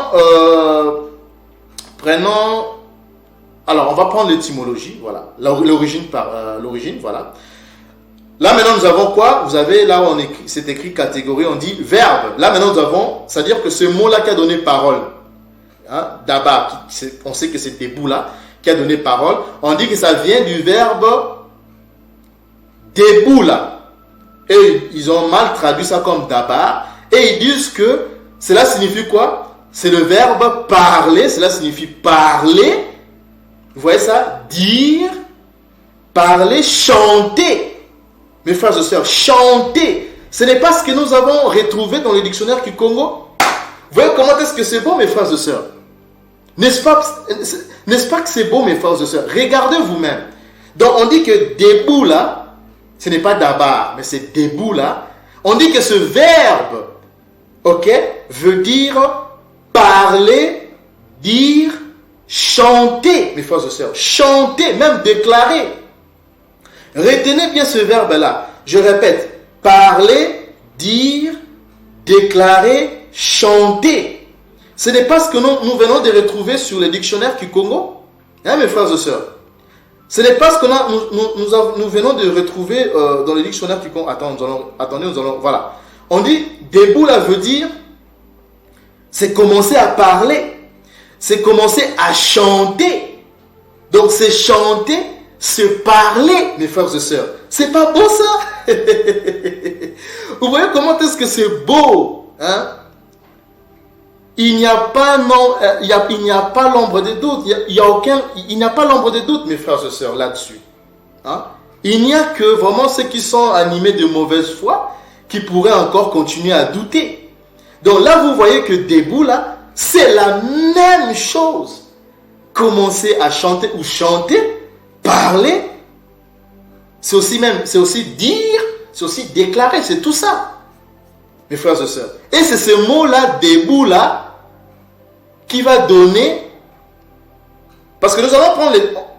Alors, on va prendre l'étymologie, voilà. L'origine, voilà. Là, maintenant, nous avons quoi? Vous avez, là où c'est écrit catégorie, on dit verbe. Là, maintenant, nous avons, c'est-à-dire que ce mot-là qui a donné parole, hein, d'abord, on sait que c'est debout là, qui a donné parole, on dit que ça vient du verbe debout là. Et ils ont mal traduit ça comme dabar. Et ils disent que cela signifie quoi? C'est le verbe parler, cela signifie parler. Vous voyez ça? Dire, parler, chanter. Mes frères et sœurs, chanter. Ce n'est pas ce que nous avons retrouvé dans le dictionnaire Kikongo. Vous voyez comment est-ce que c'est beau, mes frères et sœurs? N'est-ce pas que c'est beau, mes frères et sœurs? Regardez vous-même. Donc, on dit que debout là, ce n'est pas dabar, mais c'est debout là. On dit que ce verbe, ok, veut dire parler, dire, chanter, mes frères et sœurs, chanter, même déclarer. Retenez bien ce verbe-là. Je répète, parler, dire, déclarer, chanter. Ce n'est pas ce que nous venons de retrouver sur le dictionnaire Kikongo, hein, mes frères et sœurs. Ce n'est pas ce que nous venons de retrouver dans le dictionnaire Kikongo. Attendez, voilà. On dit, debout là veut dire, c'est commencer à parler. C'est commencer à chanter. Donc c'est chanter, se parler, mes frères et sœurs. C'est pas beau ça? Vous voyez comment est-ce que c'est beau, hein? Il n'y a pas l'ombre de doute. Il n'y a pas l'ombre de doute, mes frères et sœurs, là-dessus. Hein? Il n'y a que vraiment ceux qui sont animés de mauvaise foi qui pourraient encore continuer à douter. Donc là, vous voyez que debout là, c'est la même chose. Commencer à chanter ou chanter, parler, c'est aussi dire, c'est aussi déclarer, c'est tout ça, mes frères et sœurs. Et c'est ce mot-là, debout là, qui va donner, parce que nous allons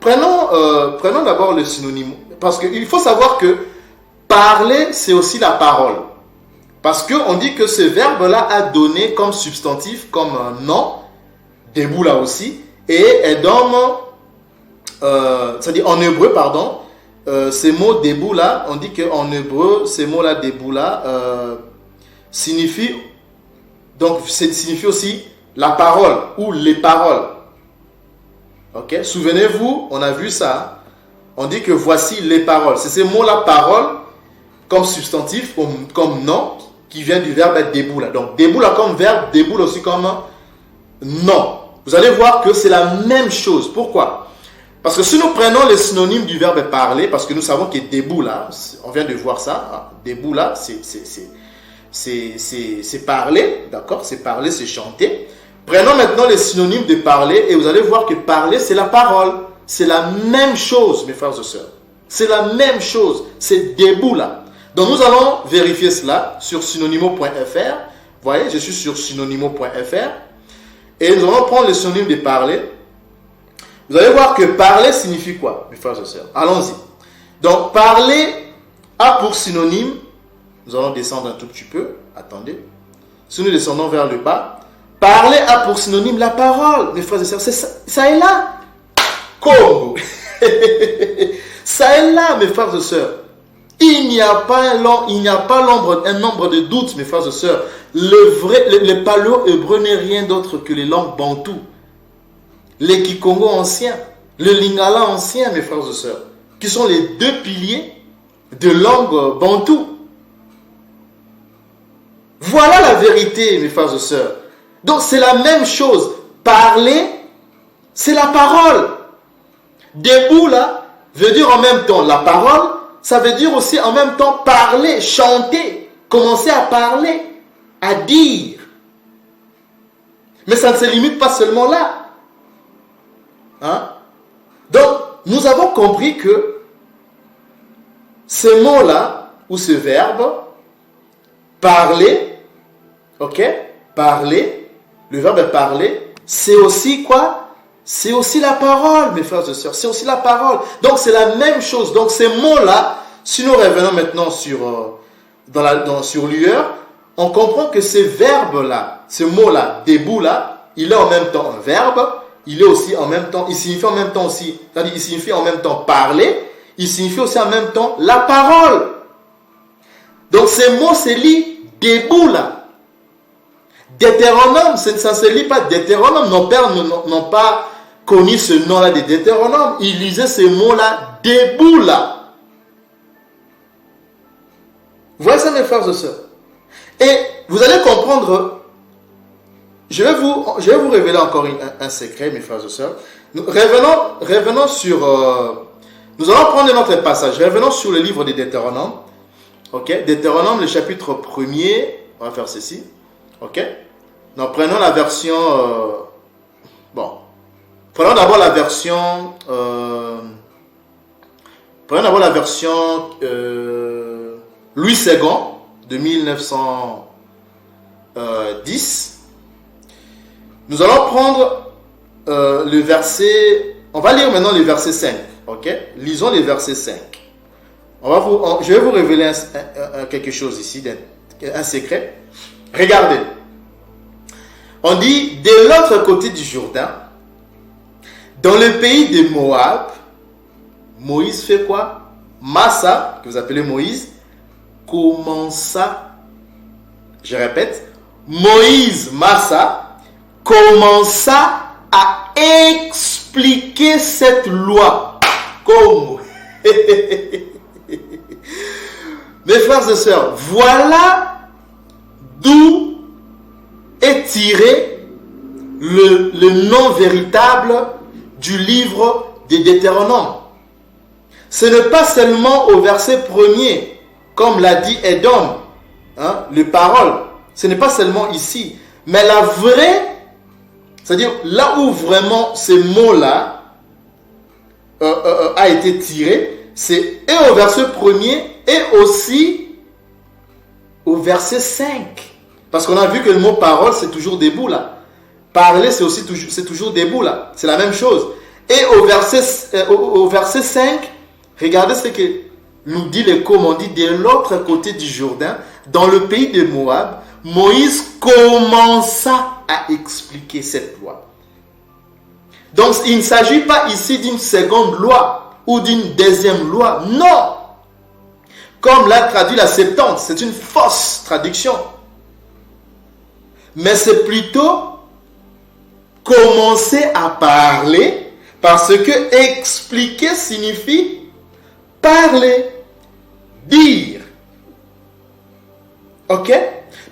prenons d'abord le synonyme, parce qu'il faut savoir que parler, c'est aussi la parole. Parce qu'on dit que ce verbe-là a donné comme substantif, comme nom, debout là aussi, et elle donne, c'est-à-dire en hébreu, pardon, ces mots debout là, on dit qu'en hébreu, ces mots-là debout là, signifie aussi la parole ou les paroles. Ok? Souvenez-vous, on a vu ça, on dit que voici les paroles. C'est ces mots-là, parole, comme substantif, comme nom, qui vient du verbe être debout là. Donc debout là comme verbe, debout là aussi comme nom. Vous allez voir que c'est la même chose. Pourquoi? Parce que si nous prenons les synonymes du verbe parler, parce que nous savons que debout là, on vient de voir ça, hein, debout là, c'est parler, d'accord? C'est parler, c'est chanter. Prenons maintenant les synonymes de parler et vous allez voir que parler, c'est la parole. C'est la même chose, mes frères et sœurs. C'est la même chose. C'est debout là. Donc nous allons vérifier cela sur synonymo.fr. Vous voyez, je suis sur synonymo.fr. Et nous allons prendre le synonyme de parler. Vous allez voir que parler signifie quoi, mes frères et sœurs? Allons-y. Donc parler a pour synonyme, nous allons descendre un tout petit peu. Attendez. Si nous descendons vers le bas, parler a pour synonyme la parole, mes frères et sœurs. Ça est là. Congo. Ça est là, mes frères et sœurs. Il n'y a pas un nombre de doutes, mes frères et sœurs, le paléo-hébreu n'est rien d'autre que les langues bantoues. Les Kikongo anciens, le Lingala ancien, mes frères et sœurs, qui sont les deux piliers de langue bantou. Voilà la vérité, mes frères et sœurs. Donc c'est la même chose. Parler, c'est la parole. Debout là, veut dire en même temps la parole, ça veut dire aussi en même temps parler, chanter, commencer à parler, à dire. Mais ça ne se limite pas seulement là. Hein? Donc, nous avons compris que ce mot-là, ou ce verbe, parler, ok? Parler, le verbe parler, c'est aussi quoi? C'est aussi la parole, mes frères et sœurs. C'est aussi la parole. Donc, c'est la même chose. Donc, ces mots-là, si nous revenons maintenant sur Lueur, on comprend que ce verbe-là, ce mot-là, debout-là, il est en même temps un verbe, il est aussi en même temps, il signifie en même temps aussi, c'est-à-dire il signifie en même temps parler, il signifie aussi en même temps la parole. Donc, ces mots se lient debout-là. Deutéronome, ça ne se lit pas Deutéronome. Nos pères n'ont pas connu ce nom-là de Deutéronome. Ils lisaient ces mots-là debout là. Vous voyez ça, mes frères et sœurs? Et vous allez comprendre, je vais vous révéler encore un secret, mes frères et sœurs. Revenons sur... nous allons prendre notre passage. Revenons sur le livre de Deutéronome. Ok? Deutéronome, le chapitre 1er. On va faire ceci. Ok? Donc, prenons la version... prenons d'abord la version... Louis II de 1910. Nous allons prendre le verset... On va lire maintenant le verset 5. Ok? Lisons le verset 5. Je vais vous révéler quelque chose ici, un secret. Regardez. On dit, de l'autre côté du Jourdain, dans le pays de Moab, Moïse fait quoi? Massa, que vous appelez Moïse, commença, je répète, Moïse Massa commença à expliquer cette loi. Comme mes frères et sœurs, voilà d'où est tiré le nom véritable du livre de Deutéronome. Ce n'est pas seulement au verset 1er, comme l'a dit Edom, hein, les paroles. Ce n'est pas seulement ici, mais la vraie, c'est-à-dire là où vraiment ce mot-là a été tiré, c'est et au verset 1er et aussi au verset 5. Parce qu'on a vu que le mot parole, c'est toujours debout là. Parler, c'est toujours debout là. C'est la même chose. Et au verset 5, regardez ce que nous dit le commandit de l'autre côté du Jourdain, dans le pays de Moab, Moïse commença à expliquer cette loi. Donc, il ne s'agit pas ici d'une seconde loi ou d'une deuxième loi. Non! Comme l'a traduit la Septante, c'est une fausse traduction. Mais c'est plutôt commencer à parler, parce que expliquer signifie parler, dire. Ok?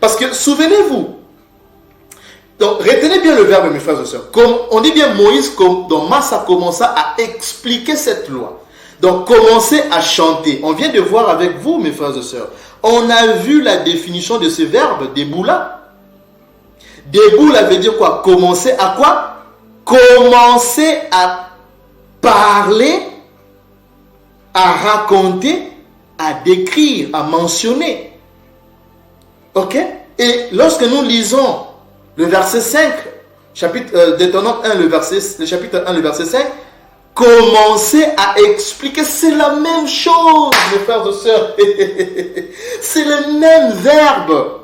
Parce que souvenez-vous, donc retenez bien le verbe, mes frères et sœurs. Comme on dit bien Moïse, donc Massa commença à expliquer cette loi. Donc commencer à chanter. On vient de voir avec vous, mes frères et sœurs. On a vu la définition de ce verbe, déboula. Déboula veut dire quoi? Commencer à quoi? Commencer à parler, à raconter, à décrire, à mentionner. Ok? Et lorsque nous lisons le verset 5, chapitre Deutéronome 1, le chapitre 1, le verset 5, commencer à expliquer, c'est la même chose, mes frères et sœurs. C'est le même verbe.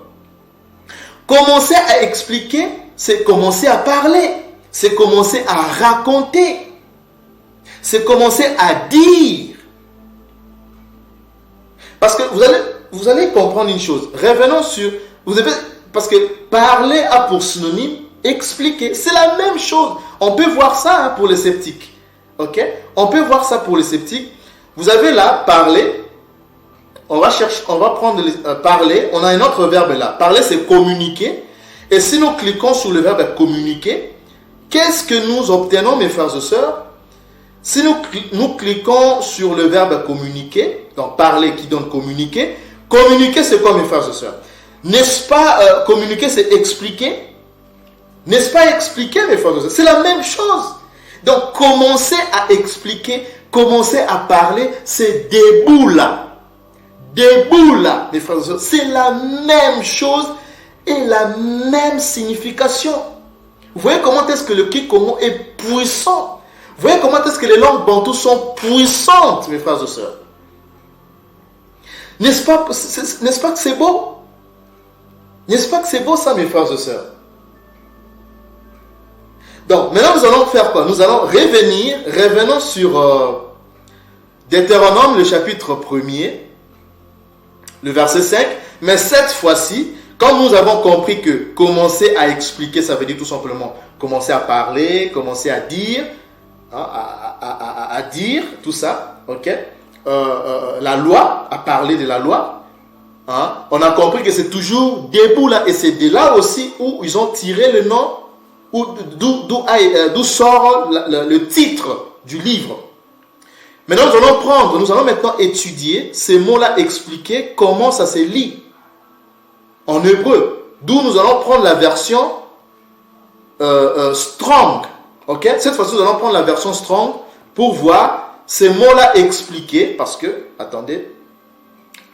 Commencer à expliquer, c'est commencer à parler, c'est commencer à raconter, c'est commencer à dire. Parce que vous allez comprendre une chose. Revenons sur... Parce que parler a pour synonyme expliquer. C'est la même chose. On peut voir ça pour les sceptiques. Ok? On peut voir ça pour les sceptiques. Vous avez là parler. On va prendre parler. On a un autre verbe là. Parler, c'est communiquer. Et si nous cliquons sur le verbe communiquer, qu'est-ce que nous obtenons, mes frères et sœurs? Si nous cliquons sur le verbe communiquer, donc parler qui donne communiquer, communiquer c'est quoi, mes frères et sœurs? N'est-ce pas, communiquer c'est expliquer? N'est-ce pas expliquer, mes frères et sœurs? C'est la même chose. Donc, commencer à expliquer, commencer à parler, c'est déboula. Déboula, mes frères et sœurs. C'est la même chose et la même signification. Vous voyez comment est-ce que le Kikongo est puissant? Vous voyez comment est-ce que les langues bantoues sont puissantes, mes frères et sœurs? N'est-ce pas que c'est beau? N'est-ce pas que c'est beau ça, mes frères et sœurs? Donc, maintenant, nous allons faire quoi? Nous allons revenons sur Deutéronome, le chapitre 1er, le verset 5. Mais cette fois-ci, comme nous avons compris que commencer à expliquer, ça veut dire tout simplement commencer à parler, commencer à dire, à dire, tout ça, ok? La loi, à parler de la loi. Hein? On a compris que c'est toujours debout là, et c'est de là aussi où ils ont tiré le nom, d'où sort le titre du livre. Maintenant, nous allons maintenant étudier ces mots-là, expliquer comment ça se lit en hébreu. D'où nous allons prendre la version Strong. Ok? Cette fois-ci, nous allons prendre la version Strong pour voir ces mots-là expliqués, parce que, attendez,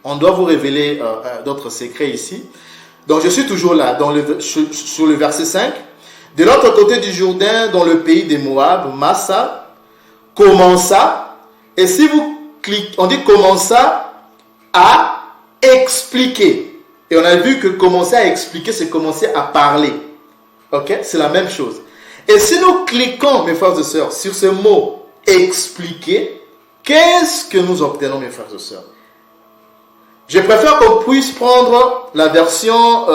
on doit vous révéler d'autres secrets ici. Donc, je suis toujours là, sur le verset 5. De l'autre côté du Jourdain, dans le pays des Moab, Massa commença, et si vous cliquez, on dit commença à expliquer. Et on a vu que commencer à expliquer, c'est commencer à parler. Ok? C'est la même chose. Et si nous cliquons, mes frères et sœurs, sur ce mot expliquer, qu'est-ce que nous obtenons, mes frères et sœurs? Je préfère qu'on puisse prendre la version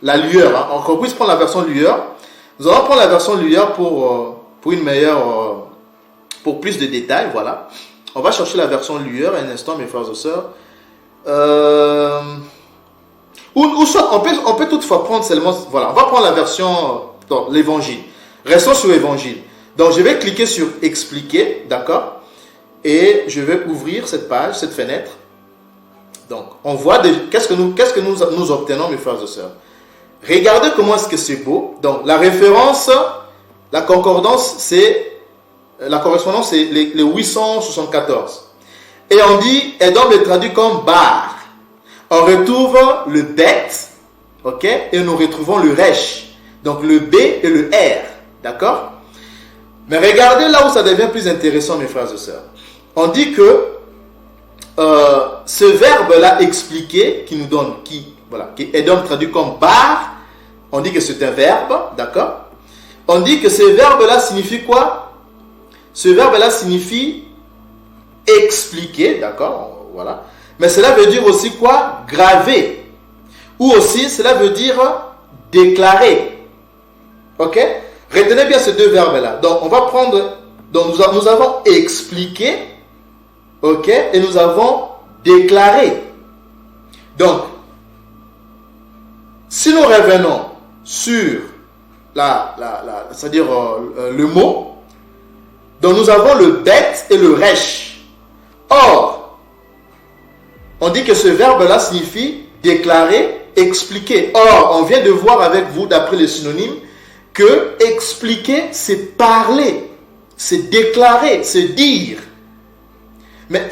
la lueur, hein. Qu'on puisse prendre la version lueur. Nous allons prendre la version lueur pour une meilleure, pour plus de détails, voilà. On va chercher la version lueur un instant, mes frères et sœurs. Ou soit on peut toutefois prendre seulement, voilà, on va prendre la version l'évangile. Restons sur l'évangile. Donc je vais cliquer sur expliquer, d'accord, et je vais ouvrir cette page, cette fenêtre. Donc on voit qu'est-ce que nous obtenons, mes frères et sœurs. Regardez comment est-ce que c'est beau. Donc la référence, la concordance, c'est la correspondance, c'est les 874. Et on dit, et donc est traduit comme bar. On retrouve le bet, ok, et nous retrouvons le resh. Donc le B et le R, d'accord? Mais regardez là où ça devient plus intéressant, mes frères et sœurs. On dit que ce verbe-là expliqué, qui nous donne, qui est donc traduit comme bar, on dit que c'est un verbe, d'accord? On dit que ce verbe-là signifie quoi? Ce verbe-là signifie expliquer, d'accord? Voilà. Mais cela veut dire aussi quoi? Graver. Ou aussi, cela veut dire déclarer. Ok? Retenez bien ces deux verbes-là. Donc, on va prendre... Donc, nous avons expliqué. Ok? Et nous avons déclaré. Donc, si nous revenons sur c'est-à-dire le mot, donc nous avons le bet et le resh. Or, on dit que ce verbe-là signifie déclarer, expliquer. Or, on vient de voir avec vous, d'après les synonymes, que expliquer, c'est parler, c'est déclarer, c'est dire. Mais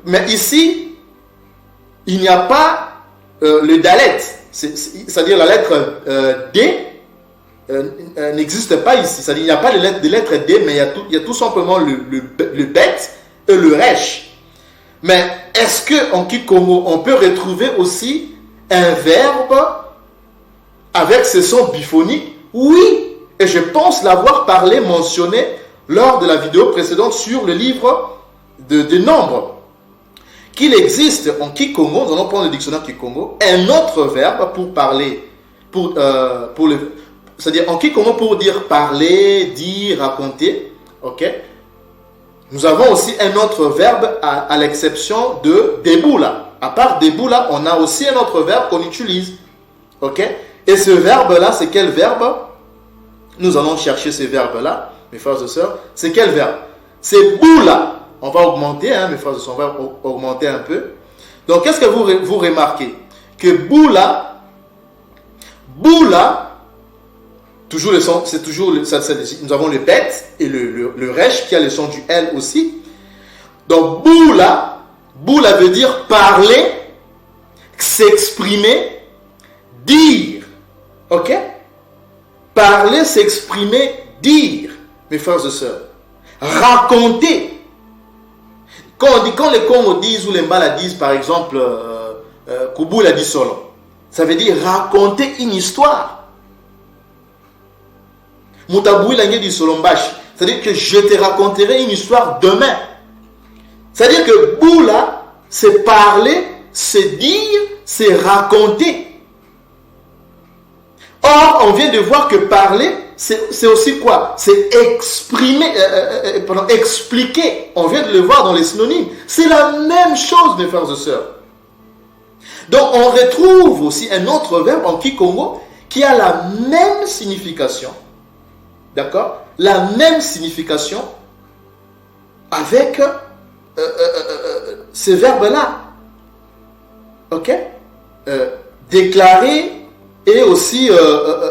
mais ici, il n'y a pas le dalet, c'est-à-dire la lettre D n'existe pas ici. C'est-à-dire il n'y a pas de lettre D, mais il y a tout simplement le bet et le resh. Mais est-ce qu'en Kikongo, on peut retrouver aussi un verbe avec ce son biphonique? Oui, et je pense l'avoir mentionné lors de la vidéo précédente sur le livre de Nombres. qu'il existe en Kikongo, nous allons prendre le dictionnaire Kikongo, un autre verbe pour parler, c'est-à-dire en Kikongo pour dire parler, dire, raconter, ok? Nous avons aussi un autre verbe à l'exception de deboula. À part deboula, on a aussi un autre verbe qu'on utilise, ok? Et ce verbe-là, c'est quel verbe? Nous allons chercher ce verbe-là, mes frères et sœurs. C'est quel verbe? C'est boula. On va augmenter, hein, mes frères et sœurs, on va augmenter un peu. Donc, qu'est-ce que vous remarquez? Que boula, toujours le son, c'est toujours, nous avons le bête et le resh qui a le son du L aussi. Donc, boula veut dire parler, s'exprimer, dire. Ok? Parler, s'exprimer, dire, mes frères et sœurs. Raconter. Quand les Congo disent ou les Mbala disent, par exemple, Kubula dit solo, ça veut dire raconter une histoire. Mutaboui Langé dit solombashi, c'est-à-dire que je te raconterai une histoire demain. C'est-à-dire que Boula, c'est parler, c'est dire, c'est raconter. Or, on vient de voir que parler, c'est aussi quoi? C'est exprimer, expliquer. On vient de le voir dans les synonymes. C'est la même chose, mes frères et sœurs. Donc, on retrouve aussi un autre verbe en Kikongo qui a la même signification. D'accord? La même signification avec ce verbe-là. Ok? Déclarer et aussi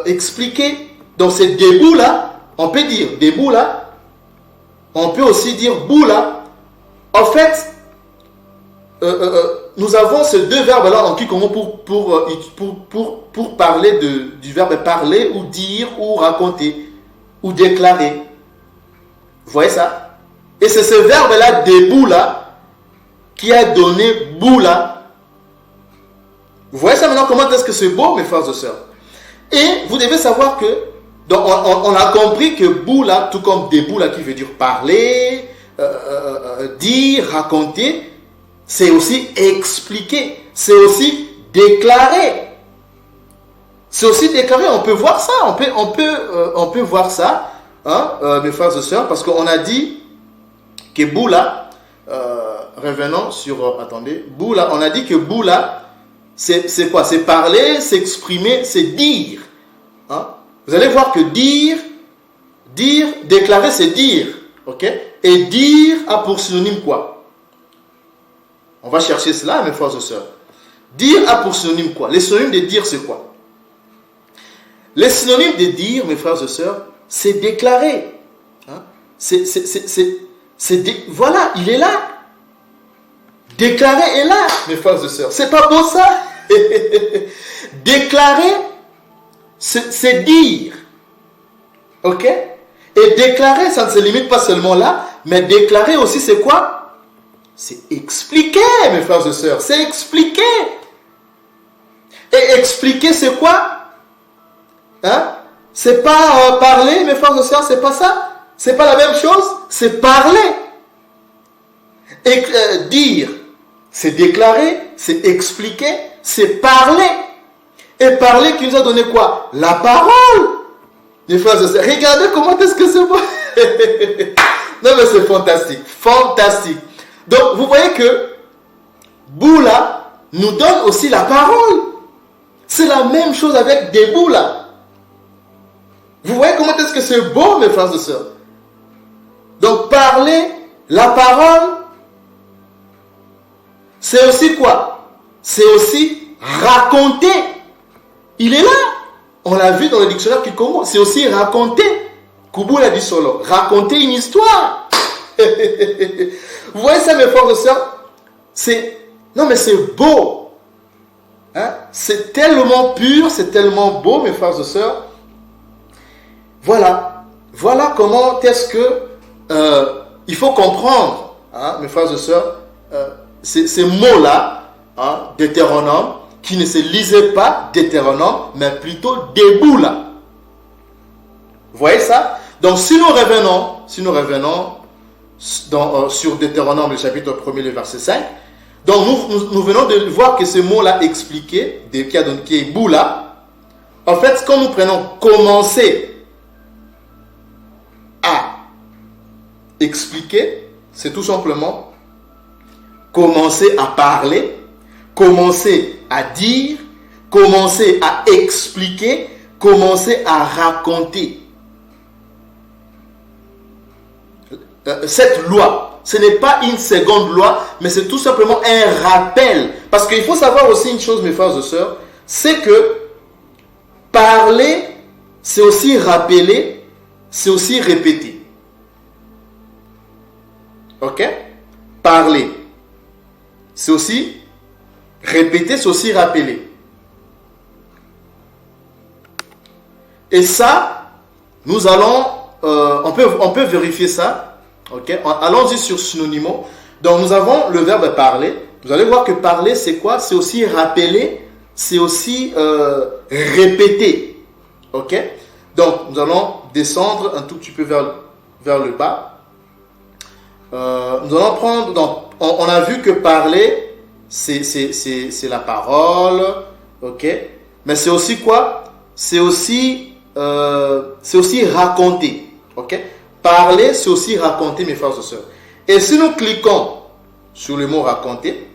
expliquer. Donc c'est debout là, on peut dire debout là, on peut aussi dire boula. En fait, nous avons ces deux verbes là en Kikongo pour parler du verbe parler ou dire ou raconter ou déclarer. Vous voyez ça? Et c'est ce verbe là debout là qui a donné boula. Vous voyez ça maintenant comment est-ce que c'est beau, mes frères et sœurs? Et vous devez savoir que, donc on a compris que boula, tout comme deboula qui veut dire parler, dire, raconter, c'est aussi expliquer, c'est aussi déclarer. C'est aussi déclarer, on peut voir ça, on peut voir ça, hein, mes frères et sœurs, parce qu'on a dit que boula, revenons sur, attendez, boula, on a dit que boula, c'est quoi? C'est parler, s'exprimer, c'est dire. Hein? Vous allez voir que dire, déclarer, c'est dire. Ok? Et dire a pour synonyme quoi? On va chercher cela, mes frères et sœurs. Dire a pour synonyme quoi? Les synonymes de dire, c'est quoi? Les synonymes de dire, mes frères et sœurs, c'est déclarer. Hein? Voilà, il est là. Déclarer est là, mes frères et sœurs. C'est pas beau ça? Déclarer, c'est dire. Ok? Et déclarer, ça ne se limite pas seulement là, mais déclarer aussi, c'est quoi? C'est expliquer, mes frères et sœurs. C'est expliquer. Et expliquer, c'est quoi? Hein? C'est pas parler, mes frères et sœurs, c'est pas ça? C'est pas la même chose? C'est parler. Et dire, c'est déclarer, c'est expliquer, c'est parler. Et parler qui nous a donné quoi? La parole. Les frères et sœurs, regardez comment est-ce que c'est beau. Non mais c'est fantastique. Fantastique. Donc vous voyez que Boula nous donne aussi la parole. C'est la même chose avec des Boula. Vous voyez comment est-ce que c'est beau, mes frères et sœurs. Donc parler, la parole, c'est aussi quoi? C'est aussi raconter. Il est là. On l'a vu dans le dictionnaire Kikongo. C'est aussi raconter. Kubula dit solo. Raconter une histoire. Vous voyez ça, mes frères et sœurs? Non, mais c'est beau. Hein? C'est tellement pur, c'est tellement beau, mes frères et sœurs. Voilà. Voilà comment est-ce que il faut comprendre, hein, mes frères et sœurs, ces mots-là, hein, Deutéronome, qui ne se lisait pas Deutéronome, mais plutôt Déboula. Vous voyez ça? Donc si nous revenons sur Deutéronome, le chapitre 1er, le verset 5, Donc nous venons de voir que ce mot-là expliqué, qui est boula, en fait, quand nous prenons commencer à expliquer, c'est tout simplement commencer à parler, commencer à dire, commencer à expliquer, commencer à raconter. Cette loi, ce n'est pas une seconde loi, mais c'est tout simplement un rappel. Parce qu'il faut savoir aussi une chose, mes frères et sœurs, c'est que parler, c'est aussi rappeler, c'est aussi répéter. Ok? Parler, c'est aussi répéter, c'est aussi rappeler. Et ça, nous allons, on peut vérifier ça. Ok, allons-y sur synonymo. Donc nous avons le verbe parler. Vous allez voir que parler c'est quoi? C'est aussi rappeler, c'est aussi répéter. Ok, donc nous allons descendre un tout petit peu vers le bas. Nous allons prendre, donc on a vu que parler c'est la parole. Ok, mais c'est aussi quoi? C'est aussi raconter. Ok. Parler, c'est aussi raconter, mes frères et sœurs. Et si nous cliquons sur le mot raconter,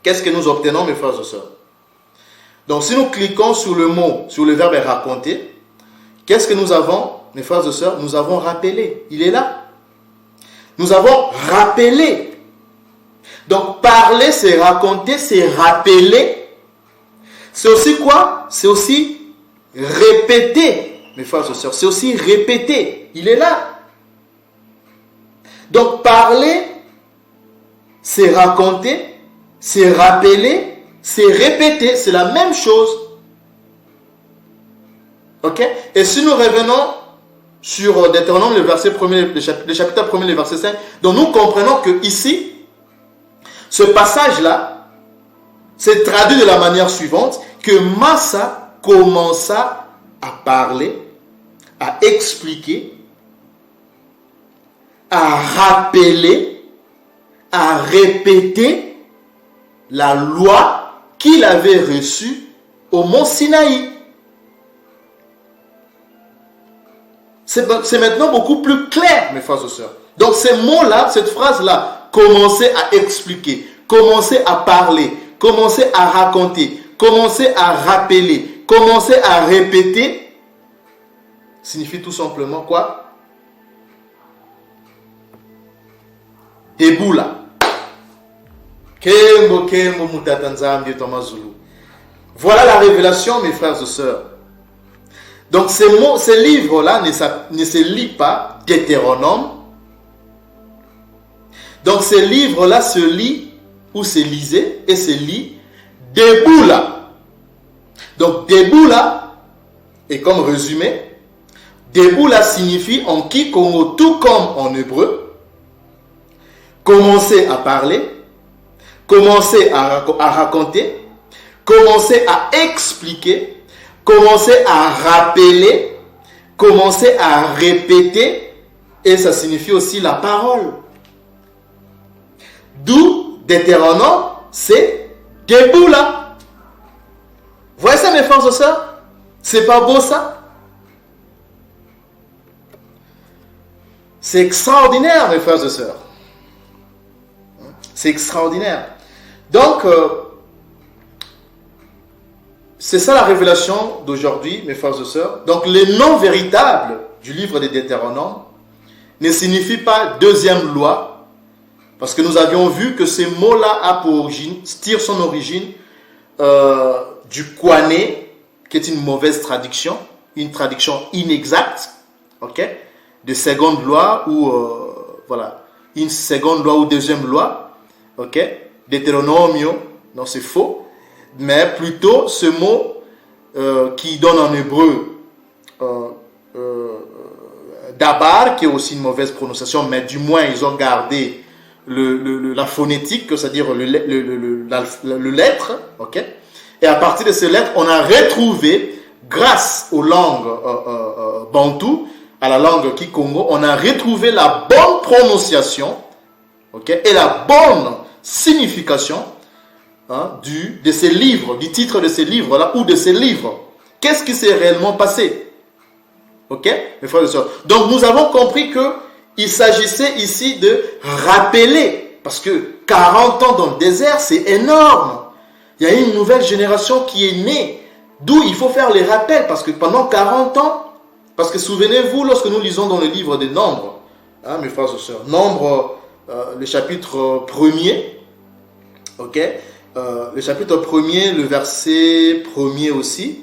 qu'est-ce que nous obtenons, mes frères et sœurs? Donc, si nous cliquons sur le verbe raconter, qu'est-ce que nous avons, mes frères et sœurs? Nous avons rappelé. Il est là. Nous avons rappelé. Donc, parler, c'est raconter, c'est rappeler. C'est aussi quoi? C'est aussi répéter. Mes frères et sœurs, c'est aussi répéter. Il est là. Donc, parler, c'est raconter, c'est rappeler, c'est répéter. C'est la même chose. Ok? Et si nous revenons sur Deutéronome, le chapitre 1er, le verset 5, donc nous comprenons que ici, ce passage-là, c'est traduit de la manière suivante, que Massa commença à parler, à expliquer, à rappeler, à répéter la loi qu'il avait reçue au mont Sinaï. C'est maintenant beaucoup plus clair, mes frères et sœurs. Donc ces mots-là, cette phrase-là, commencer à expliquer, commencer à parler, commencer à raconter, commencer à rappeler, commencer à répéter, signifie tout simplement quoi? Eboula. Voilà la révélation, mes frères et sœurs. Donc ces livres-là ne se lient pas Deutéronome. Donc ces livres-là se lient ou se lisaient et se lient Deboula. Donc Deboula, et comme résumé, Deboula signifie en Kikongo, tout comme en hébreu, commencer à parler, commencer à raconter, commencer à expliquer, commencer à rappeler, commencer à répéter, et ça signifie aussi la parole. D'où Deutéronome, c'est Deboula. Vous voyez ça, mes frères et sœurs? C'est pas beau ça? C'est extraordinaire, mes frères et sœurs. C'est extraordinaire. Donc, c'est ça la révélation d'aujourd'hui, mes frères et sœurs. Donc, le nom véritable du livre des Deutéronomes ne signifie pas deuxième loi, parce que nous avions vu que ce mot-là a pour origine, tire son origine du Kouané, qui est une mauvaise traduction, une traduction inexacte, ok, de seconde loi ou voilà, une seconde loi ou deuxième loi, ok, Deutéronomio, non c'est faux, mais plutôt ce mot qui donne en hébreu Dabar, qui est aussi une mauvaise prononciation, mais du moins ils ont gardé la phonétique, c'est-à-dire le lettre, ok. Et à partir de ces lettres, on a retrouvé, grâce aux langues bantou, à la langue kikongo, on a retrouvé la bonne prononciation, ok, et la bonne signification de ces livres, du titre de ces livres-là ou de ces livres. Qu'est-ce qui s'est réellement passé? Ok, mes frères et sœurs. Donc nous avons compris qu'il s'agissait ici de rappeler, parce que 40 ans dans le désert, c'est énorme. Il y a une nouvelle génération qui est née, d'où il faut faire les rappels, parce que pendant 40 ans, parce que souvenez-vous, lorsque nous lisons dans le livre des Nombres, mes frères et sœurs, Nombres, le chapitre 1er, ok, le chapitre 1er, le verset 1er aussi,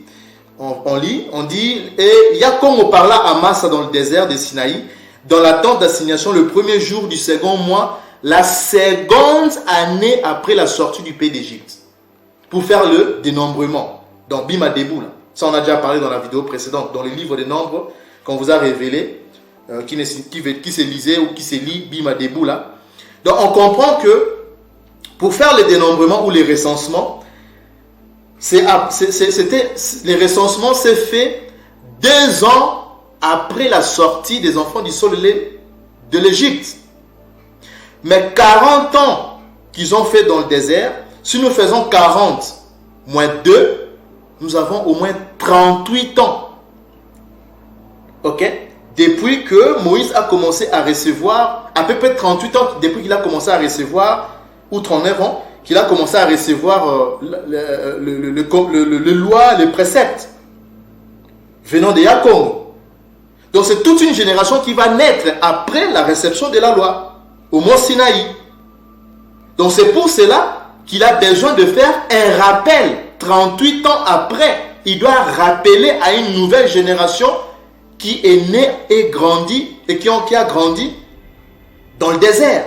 on lit, on dit, et Yakomo parla à Massa dans le désert de Sinaï, dans la tente d'assignation, le premier jour du second mois, la seconde année après la sortie du pays d'Égypte, pour faire le dénombrement. Dans Bima Debout, là. Ça on a déjà parlé dans la vidéo précédente, dans le livre des Nombres, qu'on vous a révélé, qui se lisait ou qui se lit Bima Debout là. Donc on comprend que pour faire le dénombrement ou les recensements, les recensements s'est fait 2 ans après la sortie des enfants du sol de l'Égypte. Mais 40 ans qu'ils ont fait dans le désert, si nous faisons 40 moins 2, nous avons au moins 38 ans. Ok? Depuis que Moïse a commencé à recevoir, à peu près 38 ans, depuis qu'il a commencé à recevoir, ou 39 ans, qu'il a commencé à recevoir le loi, les préceptes venant de Jacob. Donc c'est toute une génération qui va naître après la réception de la loi, au mont Sinaï. Donc c'est pour cela qu'il a besoin de faire un rappel. 38 ans après, il doit rappeler à une nouvelle génération qui est née et grandie, et qui a grandi dans le désert.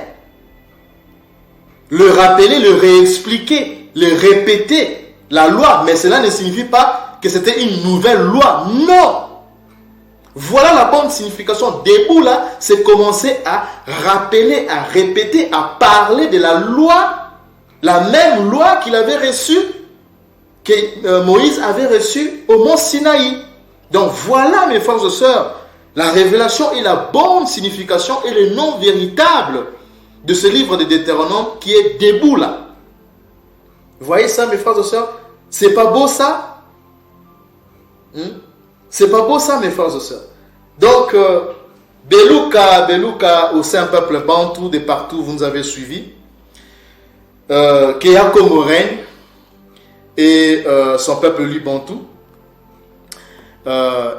Le rappeler, le réexpliquer, le répéter, la loi. Mais cela ne signifie pas que c'était une nouvelle loi. Non! Voilà la bonne signification. Debout là, c'est commencer à rappeler, à répéter, à parler de la loi, la même loi qu'il avait reçue, que Moïse avait reçue au mont Sinaï. Donc voilà, mes frères et sœurs, la révélation et la bonne signification et le nom véritable de ce livre de Deutéronome qui est debout là. Vous voyez ça, mes frères et sœurs? C'est pas beau ça? C'est pas beau ça, mes frères et sœurs? Donc, Beluka au Saint-Peuple Bantou, de partout, vous nous avez suivis. Keyakomo règne et son peuple lui Bantou.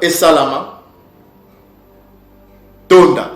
Et Salama. Tonda.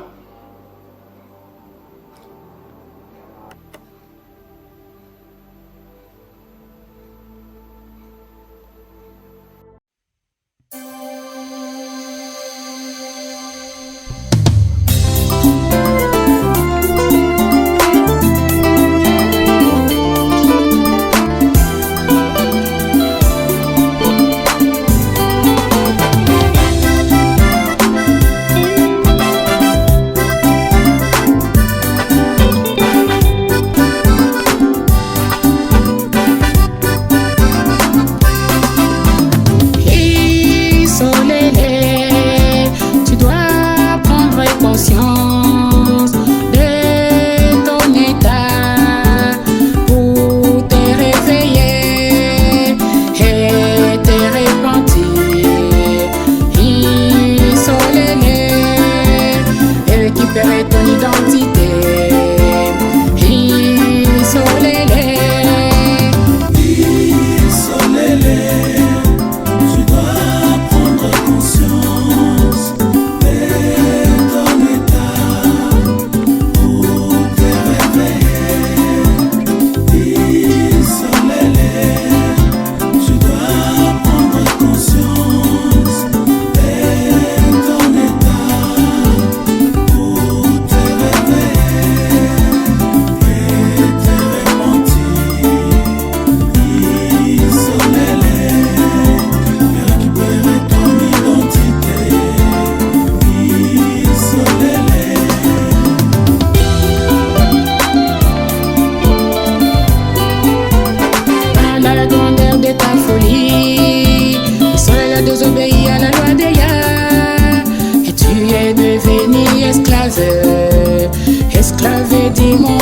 esclave, esclave du monde.